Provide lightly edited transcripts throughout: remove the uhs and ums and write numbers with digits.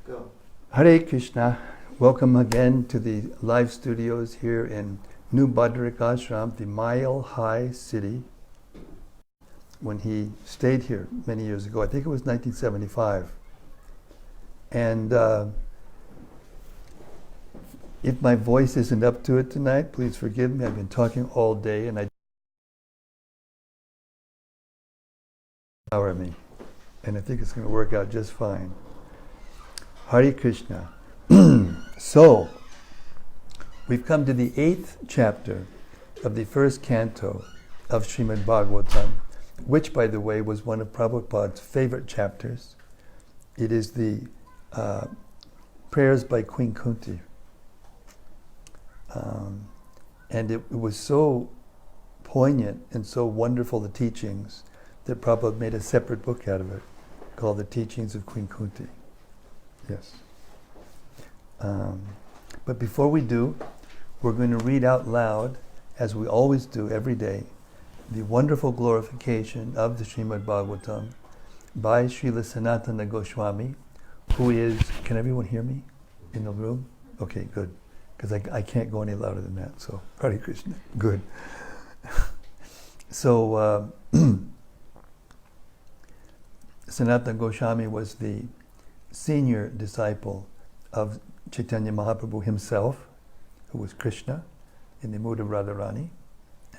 Go. Hare Krishna. Welcome again to the live studios here in New Badrik Ashram, the Mile High City. When he stayed here many years ago, I think it was 1975. And if my voice isn't up to it tonight, please forgive me. I've been talking all day and I me. And I think it's going to work out just fine. Hare Krishna. So, we've come to the 8th chapter of the first canto of Srimad-Bhagavatam, which, by the way, was one of Prabhupada's favorite chapters. It is the prayers by Queen Kunti. And it was so poignant and so wonderful, the teachings, that Prabhupada made a separate book out of it called The Teachings of Queen Kunti. Yes. But before we do, we're going to read out loud, as we always do every day, the wonderful glorification of the Srimad Bhagavatam by Srila Sanatana Goswami, who is, can everyone hear me in the room? Okay, good. Because I can't go any louder than that, so Hare Krishna. Good. So, Sanatana Goswami was the senior disciple of Chaitanya Mahaprabhu himself, who was Krishna in the mood of Radharani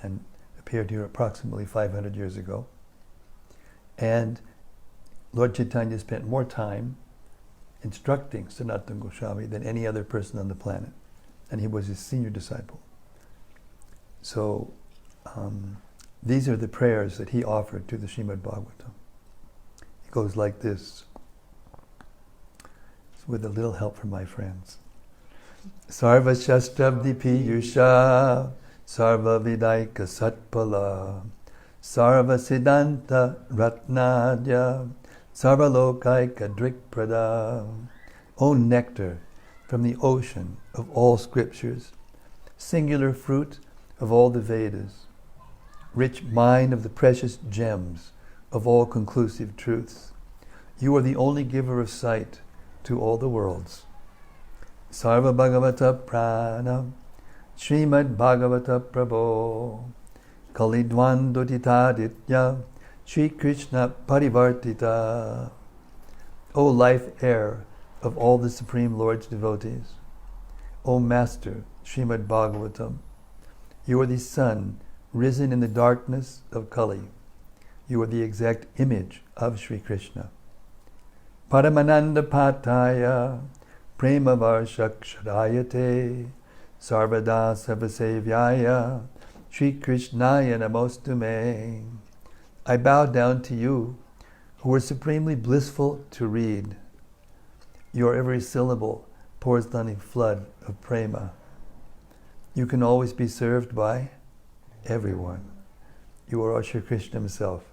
and appeared here approximately 500 years ago. And Lord Chaitanya spent more time instructing Sanatana Goswami than any other person on the planet. And he was his senior disciple. So these are the prayers that he offered to the Srimad Bhagavatam. It goes like this, with a little help from my friends. Sarva Shastabdi Piyusha, Sarva Vidaika Satpala, Sarva Siddhanta Ratnadya, Sarva Lokaika Drikprada. O nectar from the ocean of all scriptures, singular fruit of all the Vedas, rich mine of the precious gems of all conclusive truths. You are the only giver of sight to all the worlds. Sarva Bhagavata Prana, Srimad Bhagavata Prabho, Kalidwan Dotitaditya, Sri Krishna Parivartita. O life air of all the Supreme Lord's devotees, O Master Srimad Bhagavatam, you are the sun risen in the darkness of Kali. You are the exact image of Sri Krishna. Paramananda Pataya, Prema Varshakshadayate, Sarvada Sarvasevyaya, Sri Krishnaya Namostume. I bow down to you, who are supremely blissful to read. Your every syllable pours down a flood of prema. You can always be served by everyone. You are Sri Krishna himself.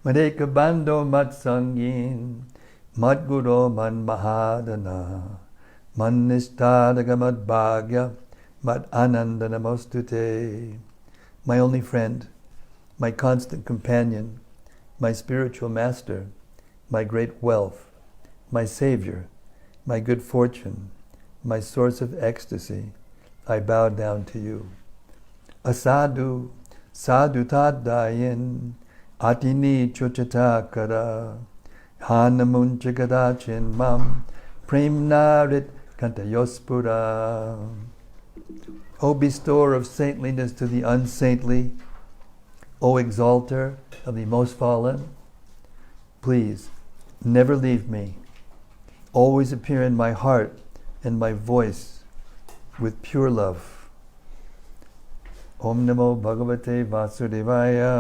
Madeka Bando Matsangin, Madguru Man Mahadana, Man Nishtadaga Mad Bhagya, Mad Ananda Namostute. My only friend, my constant companion, my spiritual master, my great wealth, my savior, my good fortune, my source of ecstasy, I bow down to you. Asadu, sadhu tadayin, atini chochatakara, hanamunchagadachin mam, premnarit kantayospura. O bestower of saintliness to the unsaintly, O exalter of the most fallen, please never leave me. Always appear in my heart and my voice with pure love. Om Namo Bhagavate Vasudevaya.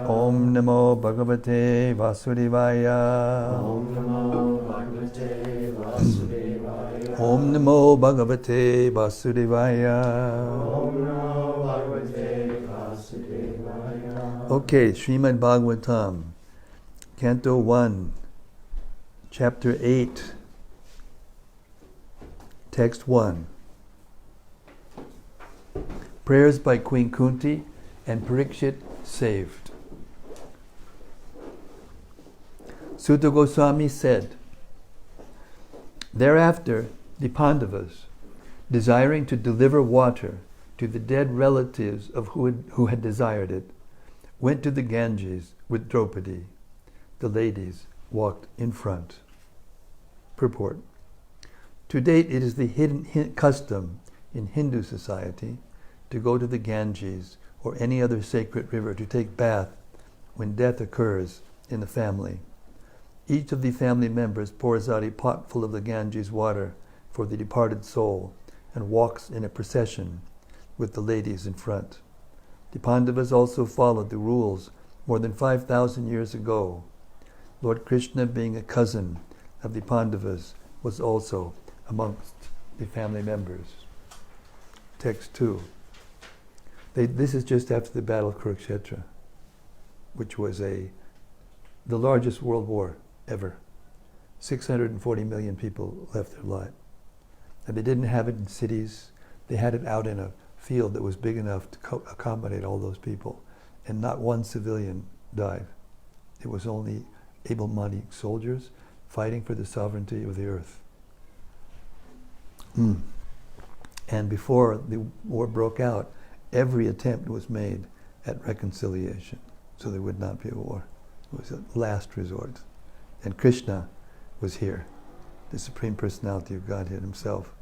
Om Namo Bhagavate Vasudevaya. Om Namo Bhagavate Vasudevaya. Okay, Srimad Bhagavatam, Canto 1, Chapter 8, Text 1. Prayers by Queen Kunti and Pariksit saved. Sutta Goswami said, thereafter, the Pandavas, desiring to deliver water to the dead relatives of who had desired it, went to the Ganges with Draupadi. The ladies walked in front. Purport. To date, it is the hidden custom in Hindu society to go to the Ganges or any other sacred river to take bath when death occurs in the family. Each of the family members pours out a pot full of the Ganges water for the departed soul and walks in a procession with the ladies in front. The Pandavas also followed the rules more than 5,000 years ago. Lord Krishna, being a cousin of the Pandavas, was also amongst the family members. Text 2. This is just after the Battle of Kurukshetra, which was the largest world war ever. 640 million people left their life. And they didn't have it in cities. They had it out in a field that was big enough to accommodate all those people. And not one civilian died. It was only able-bodied soldiers fighting for the sovereignty of the earth. And before the war broke out, every attempt was made at reconciliation, so there would not be a war. It was a last resort. And Krishna was here, the Supreme Personality of Godhead himself.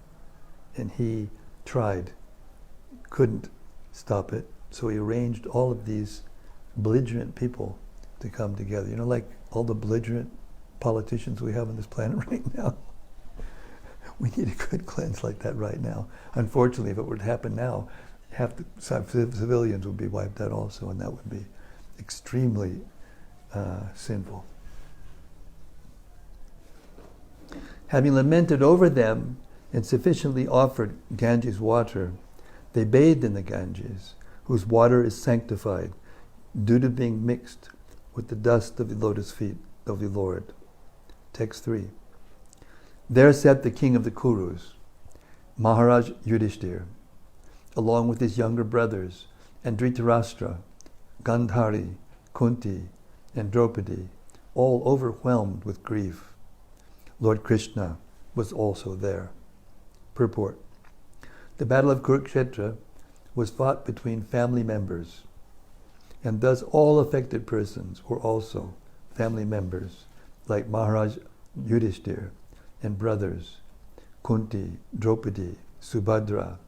And he tried, couldn't stop it, so he arranged all of these belligerent people to come together. You know, like all the belligerent politicians we have on this planet right now. We need a good cleanse like that right now. Unfortunately, if it were to happen now, half the civilians would be wiped out also, and that would be extremely sinful. Having lamented over them and sufficiently offered Ganges water, they bathed in the Ganges, whose water is sanctified due to being mixed with the dust of the lotus feet of the Lord. Text 3. There sat the king of the Kurus, Maharaj Yudhishthir, along with his younger brothers, and Dhritarashtra, Gandhari, Kunti, and Draupadi, all overwhelmed with grief. Lord Krishna was also there. Purport. The Battle of Kurukshetra was fought between family members, and thus all affected persons were also family members, like Maharaj Yudhishthir and brothers, Kunti, Draupadi, Subhadra,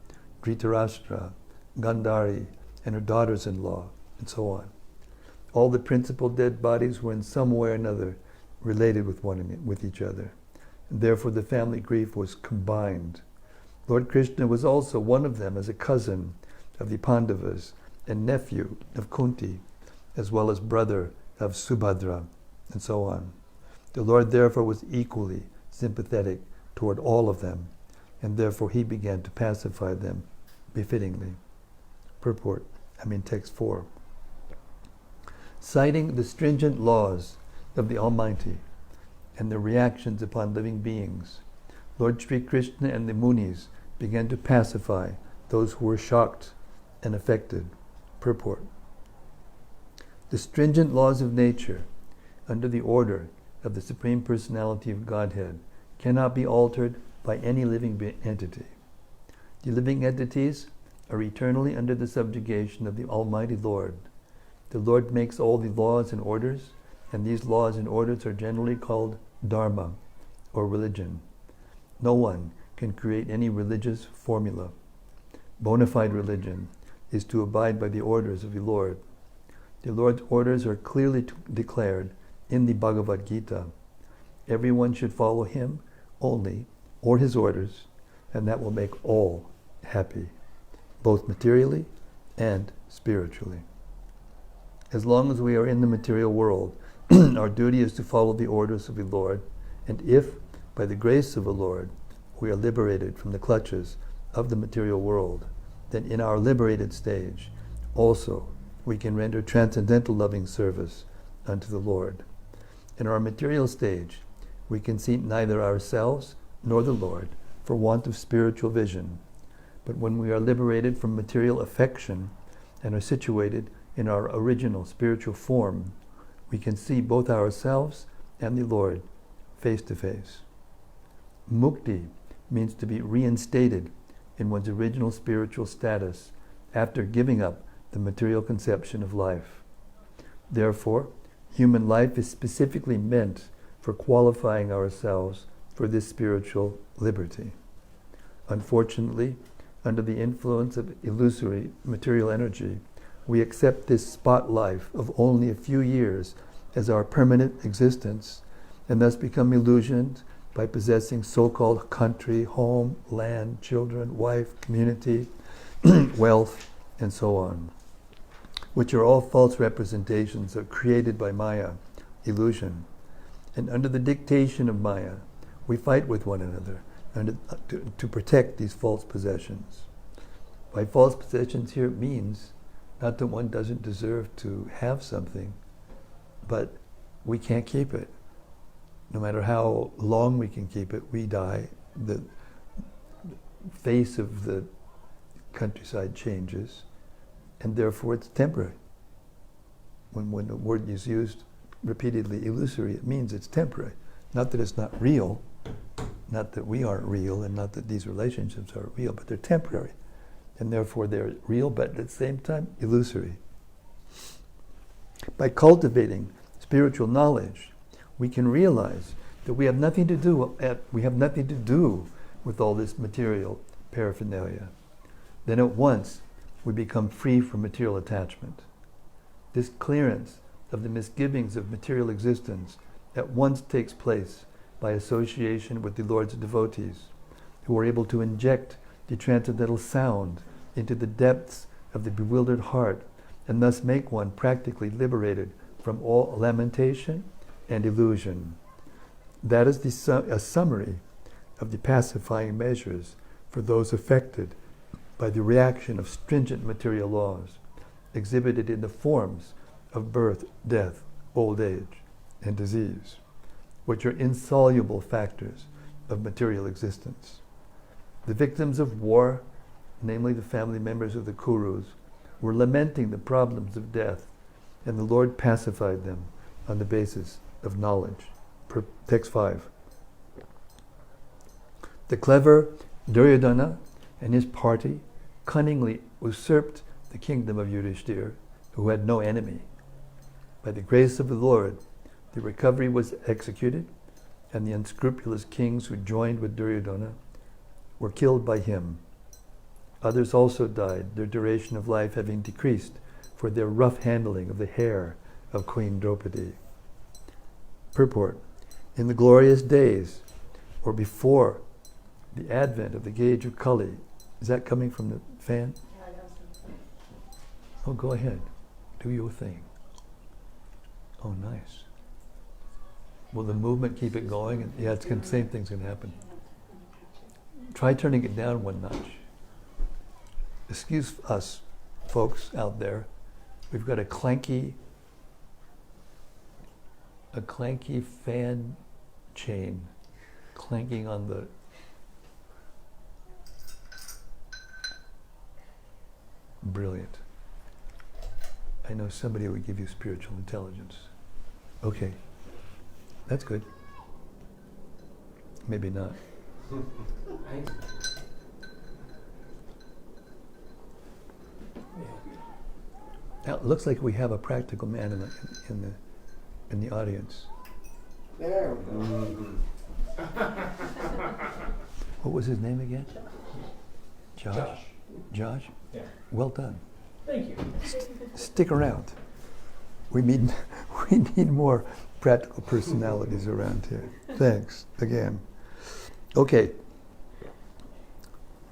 Dhritarashtra, Gandhari, and her daughters-in-law, and so on. All the principal dead bodies were in some way or another related with each other. And therefore the family grief was combined. Lord Krishna was also one of them as a cousin of the Pandavas and nephew of Kunti, as well as brother of Subhadra, and so on. The Lord therefore was equally sympathetic toward all of them, and therefore he began to pacify them befittingly. Purport. Text 4. Citing the stringent laws of the Almighty and their reactions upon living beings, Lord Sri Krishna and the Munis began to pacify those who were shocked and affected. Purport. The stringent laws of nature, under the order of the Supreme Personality of Godhead, cannot be altered by any living entity. The living entities are eternally under the subjugation of the Almighty Lord. The Lord makes all the laws and orders, and these laws and orders are generally called dharma, or religion. No one can create any religious formula. Bona fide religion is to abide by the orders of the Lord. The Lord's orders are clearly declared in the Bhagavad Gita. Everyone should follow him only, or his orders, and that will make all happy, both materially and spiritually. As long as we are in the material world, our duty is to follow the orders of the Lord, and if, by the grace of the Lord, we are liberated from the clutches of the material world, then in our liberated stage, also we can render transcendental loving service unto the Lord. In our material stage, we can see neither ourselves nor the Lord for want of spiritual vision. But when we are liberated from material affection and are situated in our original spiritual form, we can see both ourselves and the Lord face to face. Mukti means to be reinstated in one's original spiritual status after giving up the material conception of life. Therefore, human life is specifically meant for qualifying ourselves for this spiritual liberty. Unfortunately, under the influence of illusory material energy, we accept this spot life of only a few years as our permanent existence, and thus become illusioned by possessing so-called country, home, land, children, wife, community, wealth, and so on, which are all false representations created by Maya, illusion. And under the dictation of Maya, we fight with one another to protect these false possessions. By false possessions here, it means not that one doesn't deserve to have something, but we can't keep it. No matter how long we can keep it, we die. The face of the countryside changes, and therefore it's temporary. When the word is used repeatedly, illusory, it means it's temporary. Not that it's not real, not that we aren't real, and not that these relationships aren't real, but they're temporary. And therefore they're real, but at the same time, illusory. By cultivating spiritual knowledge, we can realize that we have nothing to do with all this material paraphernalia. Then at once we become free from material attachment. This clearance of the misgivings of material existence at once takes place by association with the Lord's devotees, who are able to inject the transcendental sound into the depths of the bewildered heart, and thus make one practically liberated from all lamentation and illusion. That is a summary of the pacifying measures for those affected by the reaction of stringent material laws, exhibited in the forms of birth, death, old age, and disease, which are insoluble factors of material existence. The victims of war, namely the family members of the Kurus, were lamenting the problems of death, and the Lord pacified them on the basis of knowledge. Text 5. The clever Duryodhana and his party cunningly usurped the kingdom of Yudhishthira, who had no enemy. By the grace of the Lord, the recovery was executed, and the unscrupulous kings who joined with Duryodhana were killed by him. Others also died, their duration of life having decreased for their rough handling of the hair of Queen Draupadi. Purport. In the glorious days, or before the advent of the gauge of Kali, is that coming from the fan? Oh, go ahead. Do your thing. Oh, nice. Will the movement keep it going? Yeah, it's same thing's going to happen. Try turning it down one notch. Excuse us, folks out there. We've got a clanky fan chain clanking on the brilliant. I know somebody would give you spiritual intelligence. Okay, that's good. Maybe not. Now, it looks like we have a practical man in the audience. There we go. What was his name again? Josh. Josh? Yeah. Well done. Thank you. Stick around. We need more practical personalities around here. Thanks again. Okay.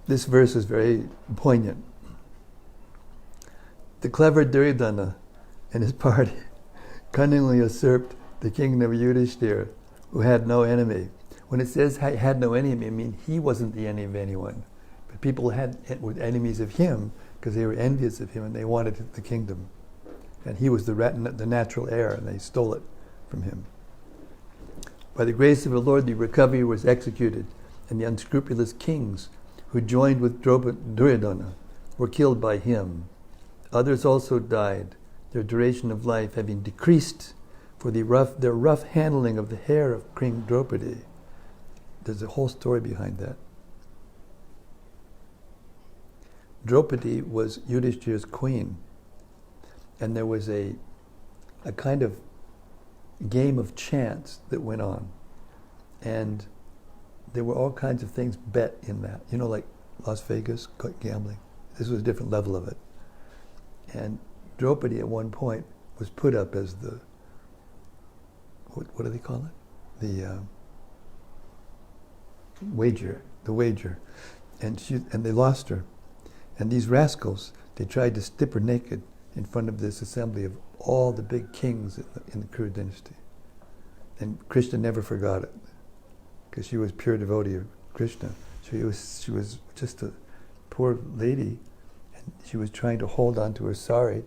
This verse is very poignant. The clever Duryodhana and his party cunningly usurped the kingdom of Yudhishthira, who had no enemy. When it says had no enemy, I mean he wasn't the enemy of anyone. But people were enemies of him because they were envious of him and they wanted the kingdom. And he was the natural heir, and they stole it from him. By the grace of the Lord, the recovery was executed, and the unscrupulous kings who joined with Duryodhana were killed by him. Others also died, their duration of life having decreased for their rough handling of the hair of Queen Draupadi. There's a whole story behind that. Draupadi was Yudhishthira's queen, and there was a kind of game of chance that went on, and there were all kinds of things bet in that. You know, like Las Vegas gambling. This was a different level of it. And Draupadi at one point was put up as the, what do they call it? The wager. And they lost her. And these rascals, they tried to strip her naked in front of this assembly of all the big kings in the Kuru dynasty. And Krishna never forgot it, because she was pure devotee of Krishna. She was just a poor lady, and she was trying to hold on to her sari,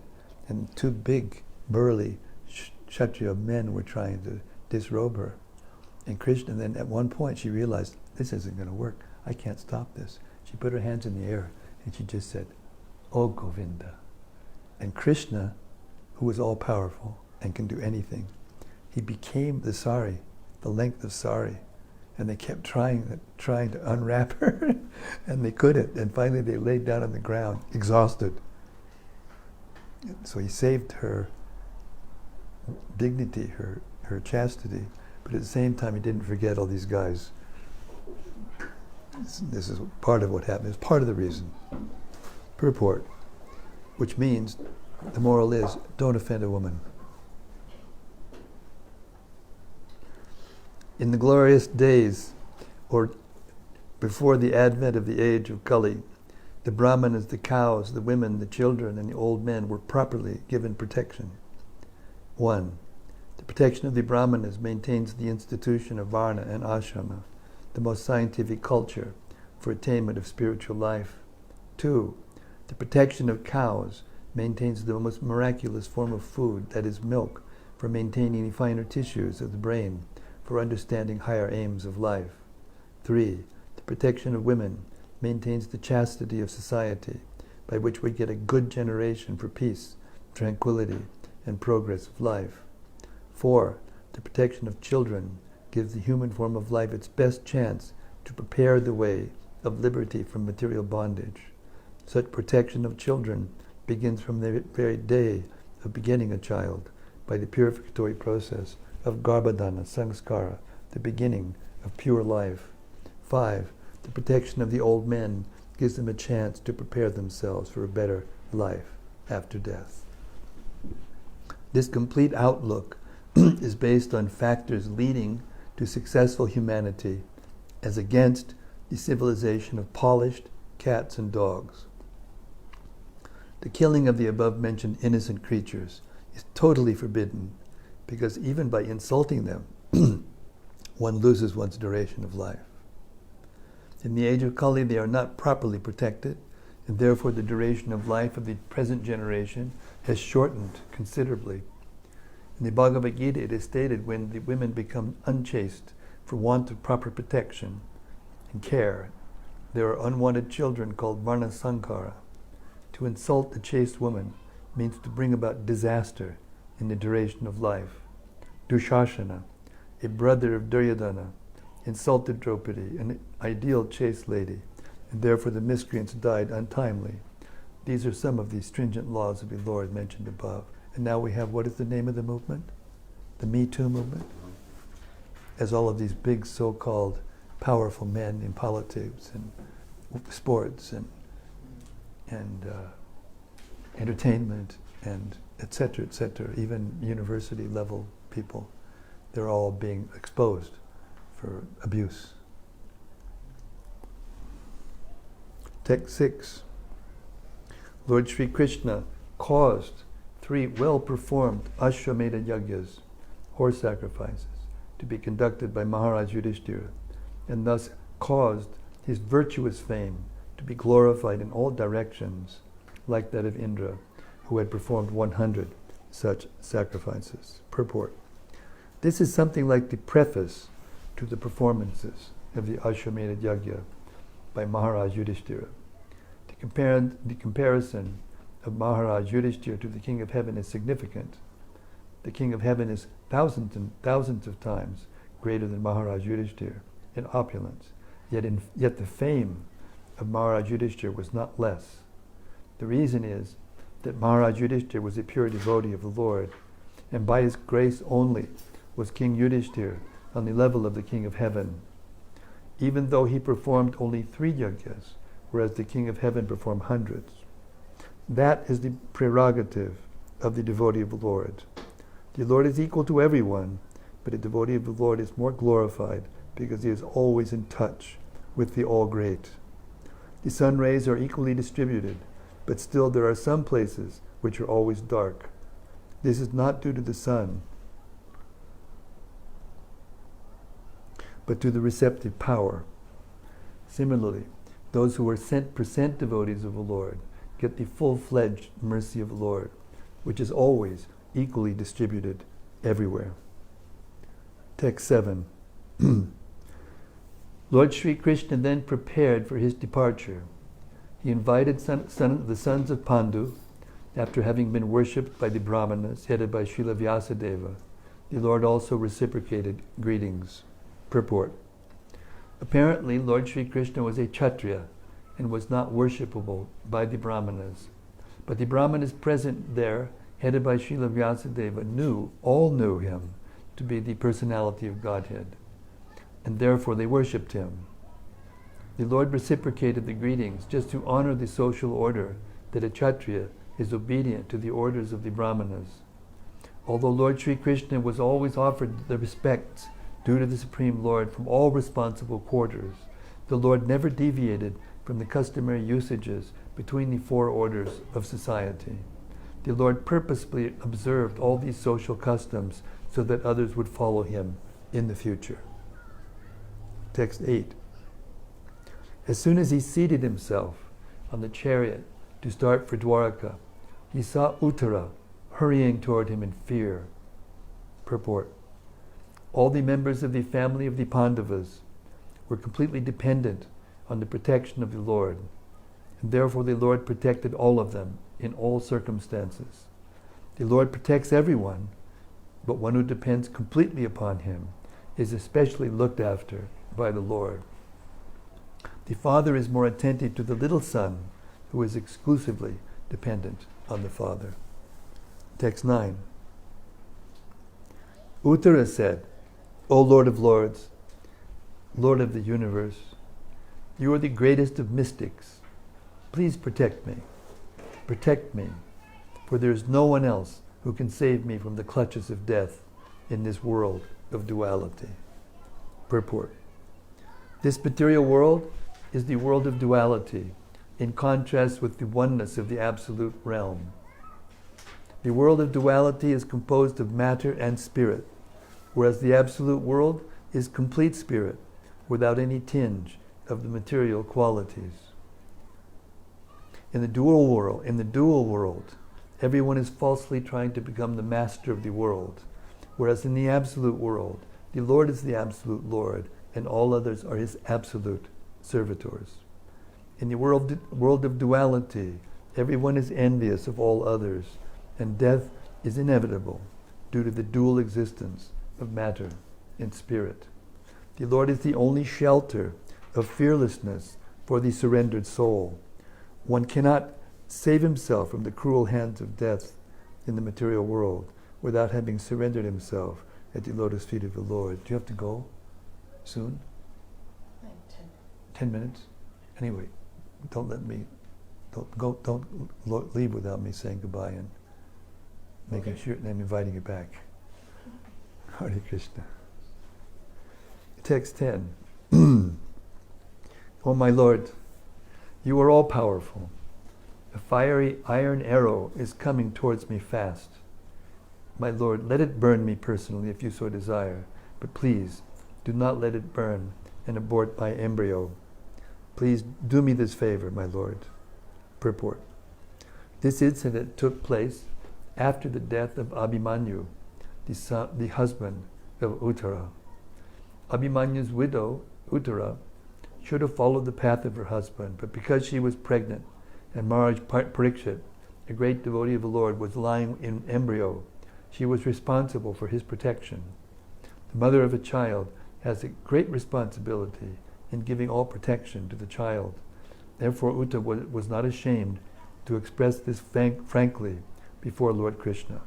and two big, burly Kshatriya men were trying to disrobe her. And Krishna, then at one point she realized, this isn't going to work. I can't stop this. She put her hands in the air, and she just said, "Oh Govinda." And Krishna, who was all-powerful and can do anything, he became the sari, the length of sari. And they kept trying to unwrap her, and they couldn't. And finally they laid down on the ground, exhausted. So he saved her dignity, her chastity, but at the same time he didn't forget all these guys. This is part of what happened. It's part of the reason. Purport, which means the moral is, don't offend a woman. In the glorious days, or before the advent of the age of Kali, the Brahmanas, the cows, the women, the children, and the old men were properly given protection. 1. The protection of the Brahmanas maintains the institution of Varna and Ashrama, the most scientific culture for attainment of spiritual life. 2. The protection of cows maintains the most miraculous form of food, that is milk, for maintaining the finer tissues of the brain, for understanding higher aims of life. 3. The protection of women maintains the chastity of society, by which we get a good generation for peace, tranquility, and progress of life. 4. The protection of children gives the human form of life its best chance to prepare the way of liberty from material bondage. Such protection of children begins from the very day of begetting a child, by the purificatory process of Garbhadana, Sanskara, the beginning of pure life. 5. The protection of the old men gives them a chance to prepare themselves for a better life after death. This complete outlook is based on factors leading to successful humanity, as against the civilization of polished cats and dogs. The killing of the above-mentioned innocent creatures is totally forbidden, because even by insulting them, one loses one's duration of life. In the age of Kali, they are not properly protected, and therefore the duration of life of the present generation has shortened considerably. In the Bhagavad Gita, it is stated, when the women become unchaste for want of proper protection and care, there are unwanted children called Varna Sankara. To insult the chaste woman means to bring about disaster in the duration of life. Dushasana, a brother of Duryodhana, insulted Draupadi, an ideal chaste lady, and therefore the miscreants died untimely. These are some of the stringent laws of the Lord mentioned above. And now we have, what is the name of the movement? The Me Too movement? As all of these big so-called powerful men in politics and sports and entertainment and et cetera, even university level people, they're all being exposed for abuse. Text 6. Lord Sri Krishna caused 3 well-performed Ashwamedha Yagyas, horse sacrifices, to be conducted by Maharaj Yudhishthira, and thus caused his virtuous fame to be glorified in all directions, like that of Indra, who had performed 100 such sacrifices. Purport. This is something like the preface to the performances of the Ashwamedha Yagya by Maharaj Yudhishthira. The comparison of Maharaj Yudhishthira to the King of Heaven is significant, the king of heaven is thousands and thousands of times greater than Maharaj Yudhishthira in opulence. Yet the fame of Maharaj Yudhishthira was not less. The reason is that Maharaj Yudhishthira was a pure devotee of the Lord, and by his grace only was King Yudhishthira on the level of the king of heaven, even though he performed only 3 yagyas, whereas the king of heaven performed hundreds. That is the prerogative of the devotee of the Lord. The Lord is equal to everyone, but a devotee of the Lord is more glorified because he is always in touch with the All-Great. The sun rays are equally distributed, but still there are some places which are always dark. This is not due to the sun, but to the receptive power. Similarly, those who are percent devotees of the Lord get the full-fledged mercy of the Lord, which is always equally distributed everywhere. Text 7. Lord Sri Krishna then prepared for his departure. He invited the sons of Pandu, after having been worshipped by the Brahmanas, headed by Srila Vyasadeva. The Lord also reciprocated greetings. Purport. Apparently, Lord Sri Krishna was a Kshatriya and was not worshipable by the Brahmanas. But the Brahmanas present there, headed by Srila Vyasadeva, all knew him to be the personality of Godhead, and therefore they worshipped him. The Lord reciprocated the greetings just to honor the social order that a Kshatriya is obedient to the orders of the Brahmanas. Although Lord Sri Krishna was always offered the respects due to the Supreme Lord from all responsible quarters, the Lord never deviated from the customary usages between the 4 orders of society. The Lord purposely observed all these social customs so that others would follow him in the future. Text 8. As soon as he seated himself on the chariot to start for Dwaraka, he saw Uttara hurrying toward him in fear. Purport. All the members of the family of the Pandavas were completely dependent on the protection of the Lord, and therefore the Lord protected all of them in all circumstances. The Lord protects everyone, but one who depends completely upon him is especially looked after by the Lord. The father is more attentive to the little son who is exclusively dependent on the father. Text 9. Uttara said, O Lord of Lords, Lord of the universe, you are the greatest of mystics. Please protect me. Protect me, for there is no one else who can save me from the clutches of death in this world of duality. Purport. This material world is the world of duality, in contrast with the oneness of the absolute realm. The world of duality is composed of matter and spirit, whereas the absolute world is complete spirit, without any tinge of the material qualities. In the dual world, everyone is falsely trying to become the master of the world, whereas in the absolute world, the Lord is the absolute Lord, and all others are his absolute servitors. In the world of duality, everyone is envious of all others, and death is inevitable due to the dual existence of matter and spirit. The Lord is the only shelter of fearlessness for the surrendered soul. One cannot save himself from the cruel hands of death in the material world without having surrendered himself at the lotus feet of the Lord. Do you have to go soon? 10 minutes? Anyway, don't leave without me saying goodbye and making sure and inviting you back. Hare Krishna. Text 10. O my Lord, you are all powerful. A fiery iron arrow is coming towards me fast. My Lord, let it burn me personally if you so desire, but please do not let it burn and abort my embryo. Please do me this favor, my Lord. Purport. This incident took place after the death of Abhimanyu, the husband of Uttara. Abhimanyu's widow, Uttara, should have followed the path of her husband, but because she was pregnant and Maharaj Pariksit, a great devotee of the Lord, was lying in embryo, she was responsible for his protection. The mother of a child has a great responsibility in giving all protection to the child. Therefore, Uttara was not ashamed to express this frankly before Lord Krishna.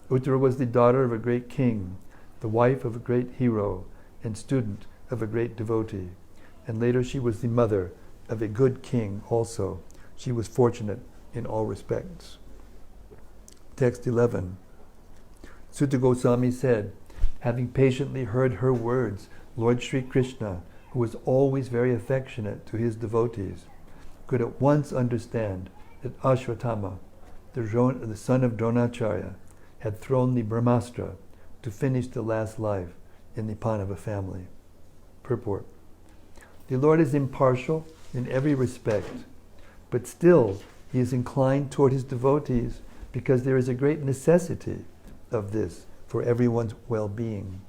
Uttara was the daughter of a great king, the wife of a great hero, and student of a great devotee. And later she was the mother of a good king also. She was fortunate in all respects. Text 11. Sutta Goswami said, having patiently heard her words, Lord Sri Krishna, who was always very affectionate to his devotees, could at once understand that Ashwatthama, the son of Dronacharya, had thrown the Brahmastra to finish the last life in the Pandava family. Purport. The Lord is impartial in every respect, but still he is inclined toward his devotees because there is a great necessity of this for everyone's well-being.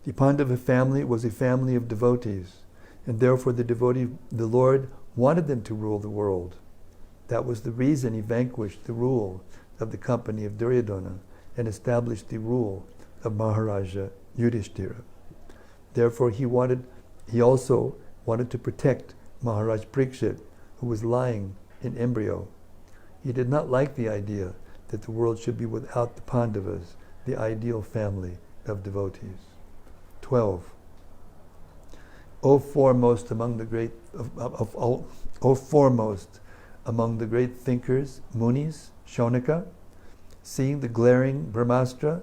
The Pandava family was a family of devotees, and therefore the Lord wanted them to rule the world. That was the reason he vanquished the rule of the company of Duryodhana and established the rule of Maharaja Yudhishthira. Therefore he also wanted to protect Maharaj Pariksit, who was lying in embryo. He did not like the idea that the world should be without the Pandavas, the ideal family of devotees. 12. O foremost among the great thinkers, Munis, Shaunaka, seeing the glaring Brahmastra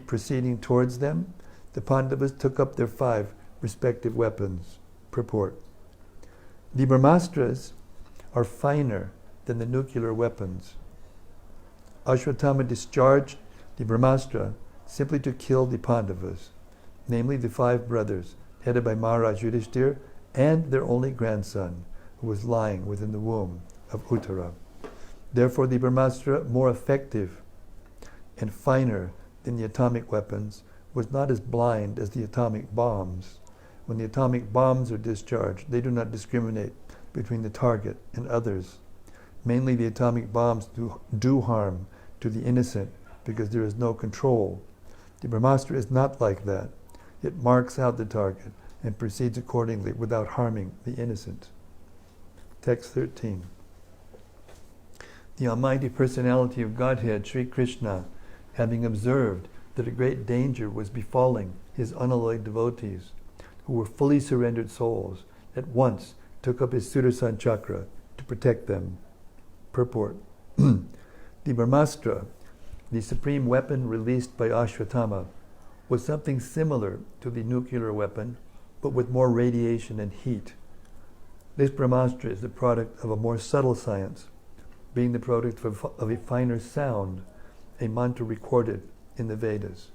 proceeding towards them, the Pandavas took up their 5 respective weapons. Purport. The Brahmastras are finer than the nuclear weapons. Ashwatthama discharged the Brahmastra simply to kill the Pandavas, namely the 5 brothers, headed by Maharaj Yudhishthira and their only grandson, who was lying within the womb of Uttara. Therefore the Brahmastra, more effective and finer than the atomic weapons, was not as blind as the atomic bombs. When the atomic bombs are discharged, they do not discriminate between the target and others. Mainly the atomic bombs do harm to the innocent because there is no control. The Brahmastra is not like that. It marks out the target and proceeds accordingly without harming the innocent. Text 13. The Almighty Personality of Godhead, Sri Krishna, having observed that a great danger was befalling his unalloyed devotees, who were fully surrendered souls, at once took up his Sudarshan Chakra to protect them. Purport. The Brahmastra, the supreme weapon released by Ashwatthama, was something similar to the nuclear weapon, but with more radiation and heat. This Brahmastra is the product of a more subtle science, being the product of a finer sound, a mantra recorded in the Vedas.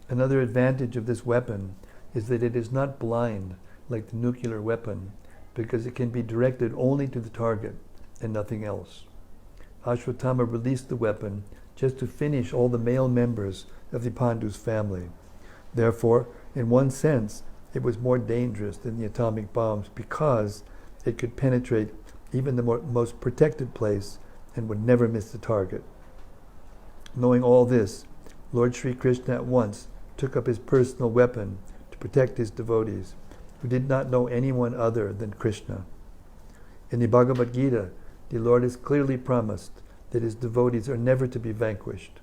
Another advantage of this weapon is that it is not blind like the nuclear weapon, because it can be directed only to the target and nothing else. Ashwatthama released the weapon just to finish all the male members of the Pandu's family. Therefore, in one sense, it was more dangerous than the atomic bombs because it could penetrate even the most protected place and would never miss the target. Knowing all this, Lord Sri Krishna at once took up his personal weapon to protect his devotees, who did not know anyone other than Krishna. In the Bhagavad Gita, the Lord has clearly promised that his devotees are never to be vanquished,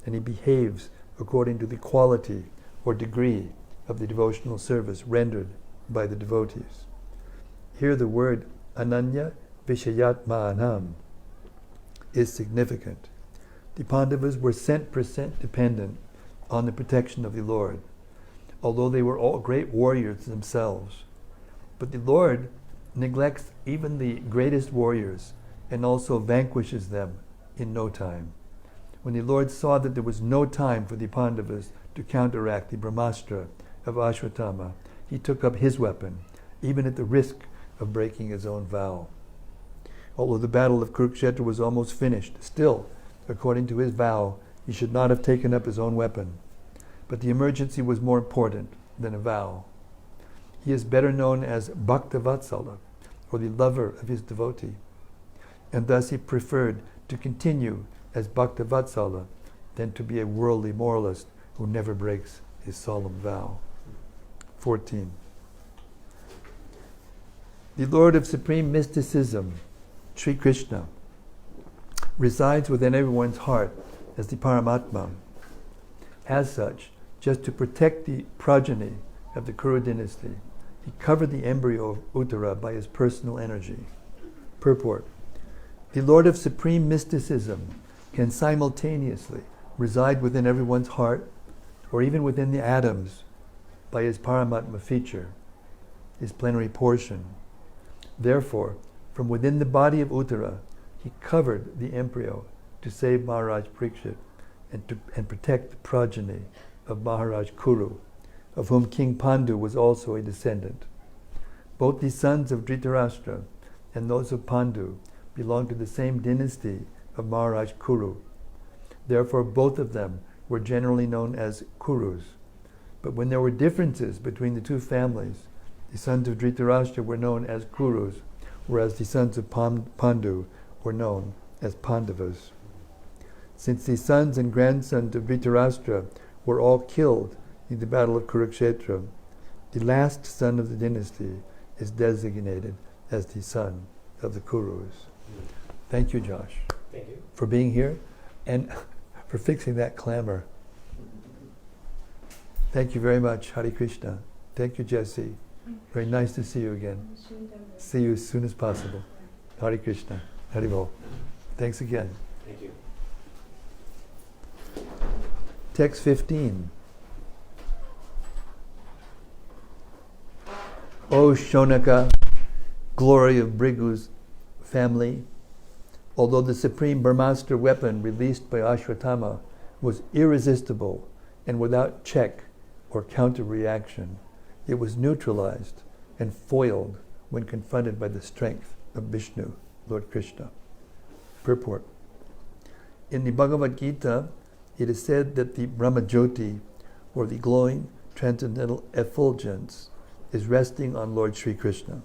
and he behaves according to the quality or degree of the devotional service rendered by the devotees. Here the word Ananya Vishayatmanam is significant. The Pandavas were 100% dependent on the protection of the Lord, although they were all great warriors themselves. But the Lord neglects even the greatest warriors and also vanquishes them in no time. When the Lord saw that there was no time for the Pandavas to counteract the Brahmastra of Ashwatthama, he took up his weapon, even at the risk of breaking his own vow. Although the battle of Kurukshetra was almost finished, still, according to his vow, he should not have taken up his own weapon. But the emergency was more important than a vow. He is better known as Bhaktavatsala, or the lover of his devotee. And thus he preferred to continue as Bhaktavatsala than to be a worldly moralist who never breaks his solemn vow. 14. The Lord of Supreme Mysticism, Sri Krishna, resides within everyone's heart as the Paramatma. As such, just to protect the progeny of the Kuru dynasty, he covered the embryo of Uttara by his personal energy. Purport. The Lord of Supreme Mysticism can simultaneously reside within everyone's heart or even within the atoms by his Paramatma feature, his plenary portion. Therefore, from within the body of Uttara, he covered the embryo to save Maharaj Pariksit and protect the progeny of Maharaj Kuru, of whom King Pandu was also a descendant. Both the sons of Dhritarashtra and those of Pandu belong to the same dynasty of Maharaj Kuru. Therefore, both of them were generally known as Kurus. But when there were differences between the two families, the sons of Dhritarashtra were known as Kurus, whereas the sons of Pandu were known as Pandavas. Since the sons and grandsons of Dhritarashtra were all killed in the battle of Kurukshetra, the last son of the dynasty is designated as the son of the Kurus. Thank you, Josh. Thank you. For being here and for fixing that clamor. Thank you very much, Hare Krishna. Thank you, Jesse. Very nice to see you again. See you as soon as possible. Hare Krishna. Hare Bol. Thanks again. Thank you. Text 15. O Shonaka, glory of Brigu's family, although the supreme Brahmastra weapon released by Ashwatthama was irresistible and without check or counter-reaction, it was neutralized and foiled when confronted by the strength of Vishnu, Lord Krishna. Purport. In the Bhagavad Gita, it is said that the Brahmajyoti, or the glowing transcendental effulgence, is resting on Lord Sri Krishna.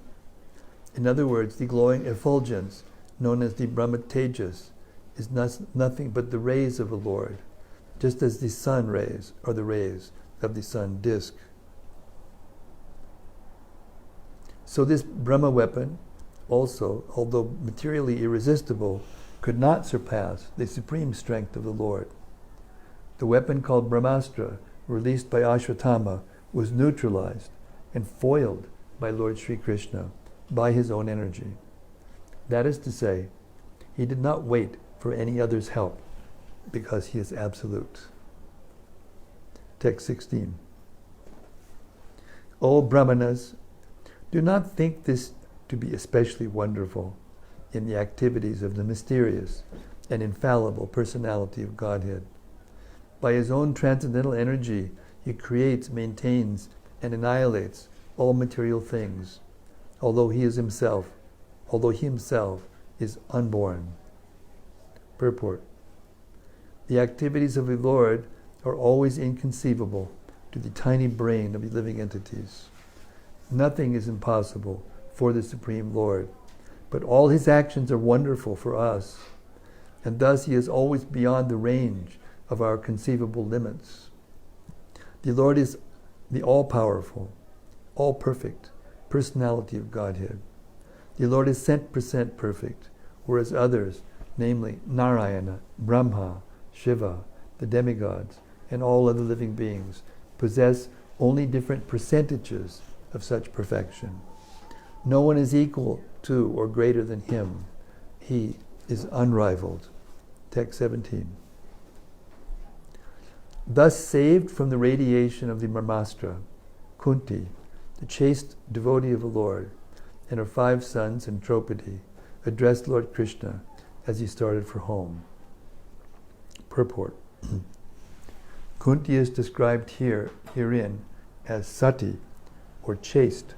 In other words, the glowing effulgence, known as the Brahma Tejas, is nothing but the rays of the Lord, just as the sun rays are the rays of the sun disk. So this Brahma weapon also, although materially irresistible, could not surpass the supreme strength of the Lord. The weapon called Brahmastra, released by Ashwatthama, was neutralized and foiled by Lord Sri Krishna by his own energy. That is to say, he did not wait for any other's help because he is absolute. Text 16. O Brahmanas, do not think this to be especially wonderful in the activities of the mysterious and infallible personality of Godhead. By his own transcendental energy, he creates, maintains, and annihilates all material things, although he himself is unborn. Purport. The activities of the Lord are always inconceivable to the tiny brain of the living entities. Nothing is impossible for the Supreme Lord, but all his actions are wonderful for us, and thus he is always beyond the range of our conceivable limits. The Lord is the all-powerful, all-perfect personality of Godhead. The Lord is 100% perfect, whereas others, namely Narayana, Brahma, Shiva, the demigods, and all other living beings, possess only different percentages of such perfection. No one is equal to or greater than him. He is unrivaled. Text 17. Thus saved from the radiation of the Brahmastra, Kunti, the chaste devotee of the Lord, and her 5 sons and Draupadi, addressed Lord Krishna as he started for home. Purport. Kunti is described herein as sati, or chaste,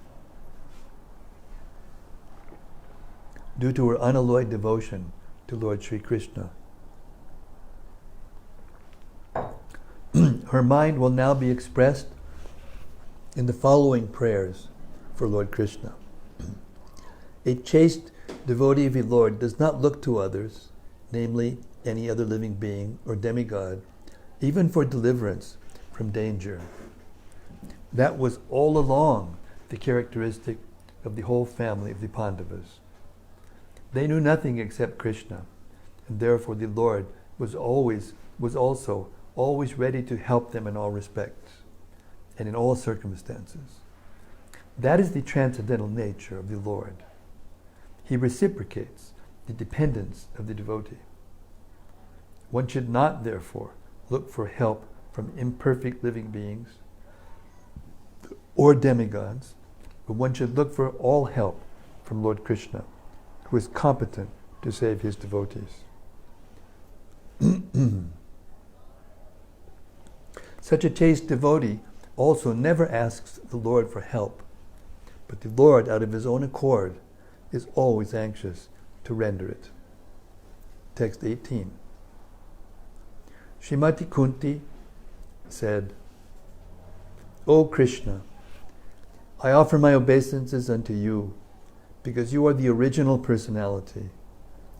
due to her unalloyed devotion to Lord Sri Krishna. Her mind will now be expressed in the following prayers for Lord Krishna. A chaste devotee of the Lord does not look to others, namely any other living being or demigod, even for deliverance from danger. That was all along the characteristic of the whole family of the Pandavas. They knew nothing except Krishna, and therefore the Lord was also always ready to help them in all respects and in all circumstances. That is the transcendental nature of the Lord. He reciprocates the dependence of the devotee. One should not, therefore, look for help from imperfect living beings or demigods, but one should look for all help from Lord Krishna, who is competent to save his devotees. Such a chaste devotee also never asks the Lord for help, but the Lord, out of his own accord, is always anxious to render it. Text 18. Srimati Kunti said, O Krishna, I offer my obeisances unto you because you are the original personality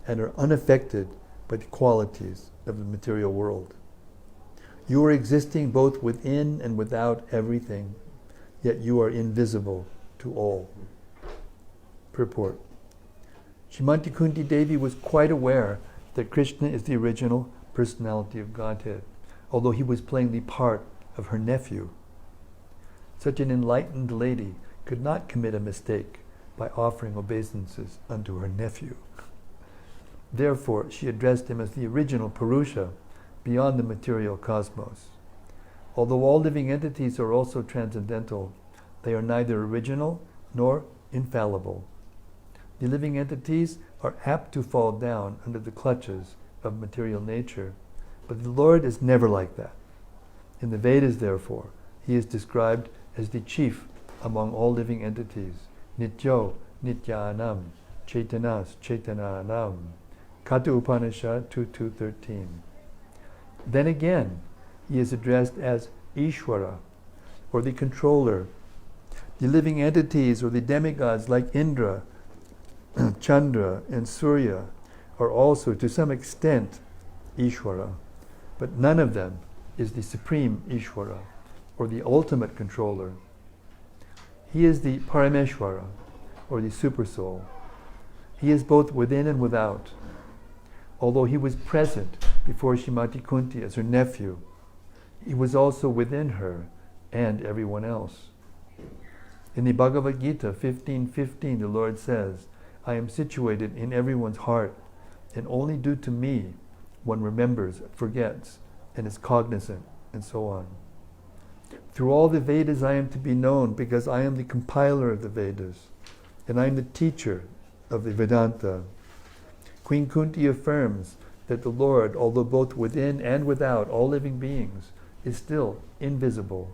and are unaffected by the qualities of the material world. You are existing both within and without everything, yet you are invisible to all. Purport. Srimati Kunti Devi was quite aware that Krishna is the original personality of Godhead, although he was playing the part of her nephew. Such an enlightened lady could not commit a mistake by offering obeisances unto her nephew. Therefore, she addressed him as the original Purusha beyond the material cosmos. Although all living entities are also transcendental, they are neither original nor infallible. The living entities are apt to fall down under the clutches of material nature, but the Lord is never like that. In the Vedas, therefore, he is described as the chief among all living entities, Nityo Nityanam, Chaitanas Chaitananam, Kata Upanishad 2.2.13. Then again, he is addressed as Ishvara, or the controller. The living entities or the demigods like Indra, Chandra, and Surya are also to some extent Ishvara, but none of them is the supreme Ishvara, or the ultimate controller. He is the Parameshvara, or the Supersoul. He is both within and without. Although he was present before Srimati Kunti as her nephew, he was also within her and everyone else. In the Bhagavad Gita 15:15, the Lord says, I am situated in everyone's heart, and only due to me one remembers, forgets, and is cognizant, and so on. Through all the Vedas I am to be known because I am the compiler of the Vedas, and I am the teacher of the Vedanta. Queen Kunti affirms that the Lord, although both within and without all living beings, is still invisible.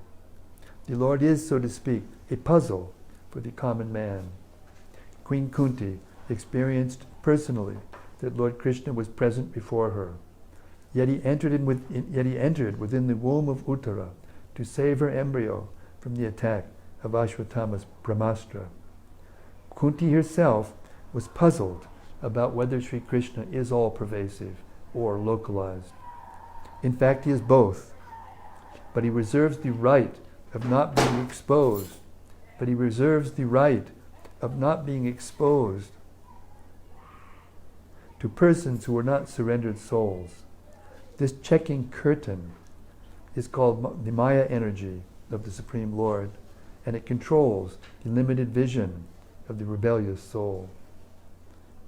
The Lord is, so to speak, a puzzle for the common man. Queen Kunti experienced personally that Lord Krishna was present before her, yet he entered within the womb of Uttara to save her embryo from the attack of Ashwatthama's Brahmastra. Kunti herself was puzzled about whether Sri Krishna is all-pervasive or localized. In fact, he is both, but he reserves the right of not being exposed. To persons who are not surrendered souls. This checking curtain is called the Maya energy of the Supreme Lord, and it controls the limited vision of the rebellious soul.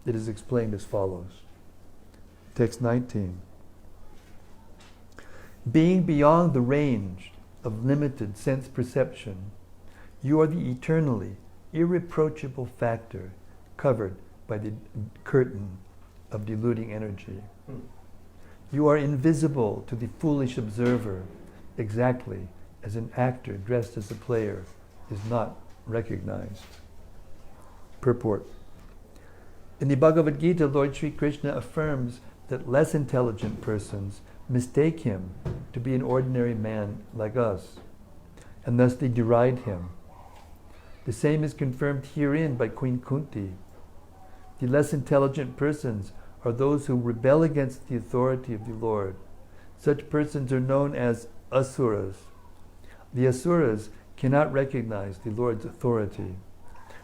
It is explained as follows. Text 19. Being beyond the range of limited sense perception, you are the eternally irreproachable factor covered by the curtain of deluding energy. You are invisible to the foolish observer, exactly as an actor dressed as a player is not recognized. Purport. In the Bhagavad Gita, Lord Sri Krishna affirms that less intelligent persons mistake him to be an ordinary man like us, and thus they deride him. The same is confirmed herein by Queen Kunti. The less intelligent persons are those who rebel against the authority of the Lord, Such persons are known as asuras. The asuras cannot recognize the Lord's authority.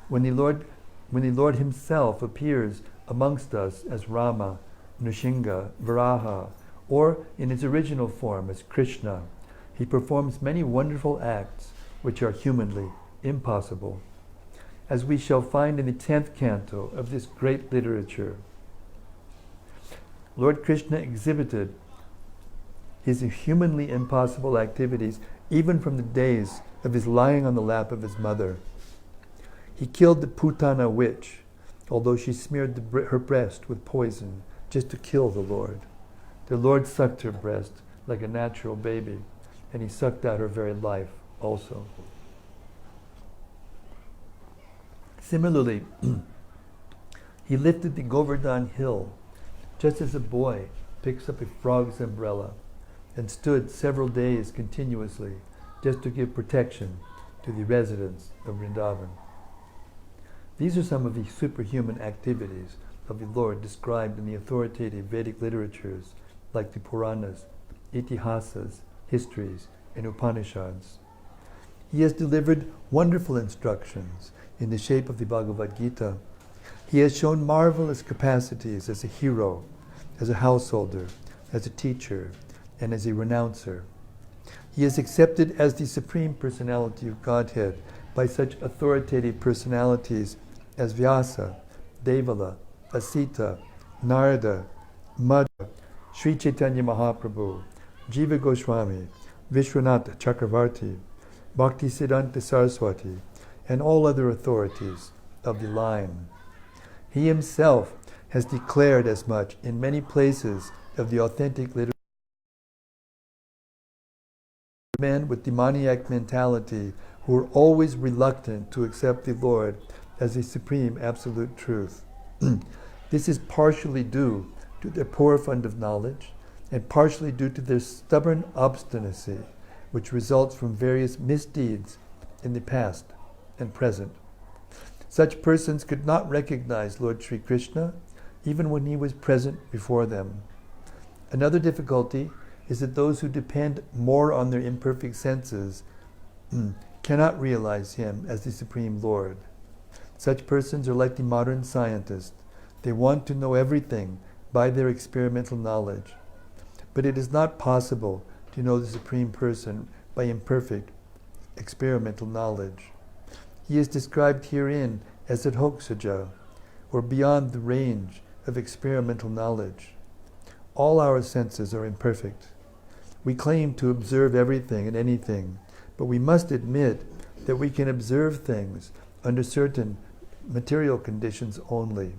When the Lord himself appears amongst us as Rama, Nrsimha, Varaha, or in his original form as Krishna, he performs many wonderful acts which are humanly impossible, as we shall find in the 10th canto of this great literature. Lord Krishna exhibited his humanly impossible activities even from the days of his lying on the lap of his mother. He killed the Putana witch, although she smeared her breast with poison just to kill the Lord. The Lord sucked her breast like a natural baby, and he sucked out her very life also. Similarly, he lifted the Govardhan hill just as a boy picks up a frog's umbrella and stood several days continuously just to give protection to the residents of Vrindavan. These are some of the superhuman activities of the Lord described in the authoritative Vedic literatures like the Puranas, Itihasas, histories, and Upanishads. He has delivered wonderful instructions in the shape of the Bhagavad Gita. He has shown marvelous capacities as a hero, as a householder, as a teacher, and as a renouncer. He is accepted as the Supreme Personality of Godhead by such authoritative personalities as Vyasa, Devala, Asita, Narada, Madhva, Sri Chaitanya Mahaprabhu, Jiva Goswami, Vishwanath Chakravarti, Bhakti Siddhanta Saraswati, and all other authorities of the line. He himself has declared as much in many places of the authentic literature. Men with demoniac mentality who are always reluctant to accept the Lord as the supreme absolute truth. This is partially due to their poor fund of knowledge and partially due to their stubborn obstinacy, which results from various misdeeds in the past and present. Such persons could not recognize Lord Sri Krishna even when he was present before them. Another difficulty is that those who depend more on their imperfect senses cannot realize him as the Supreme Lord. Such persons are like the modern scientist. They want to know everything by their experimental knowledge. But it is not possible to know the Supreme Person by imperfect experimental knowledge. He is described herein as adhoksaja, or beyond the range of experimental knowledge. All our senses are imperfect. We claim to observe everything and anything, but we must admit that we can observe things under certain material conditions only,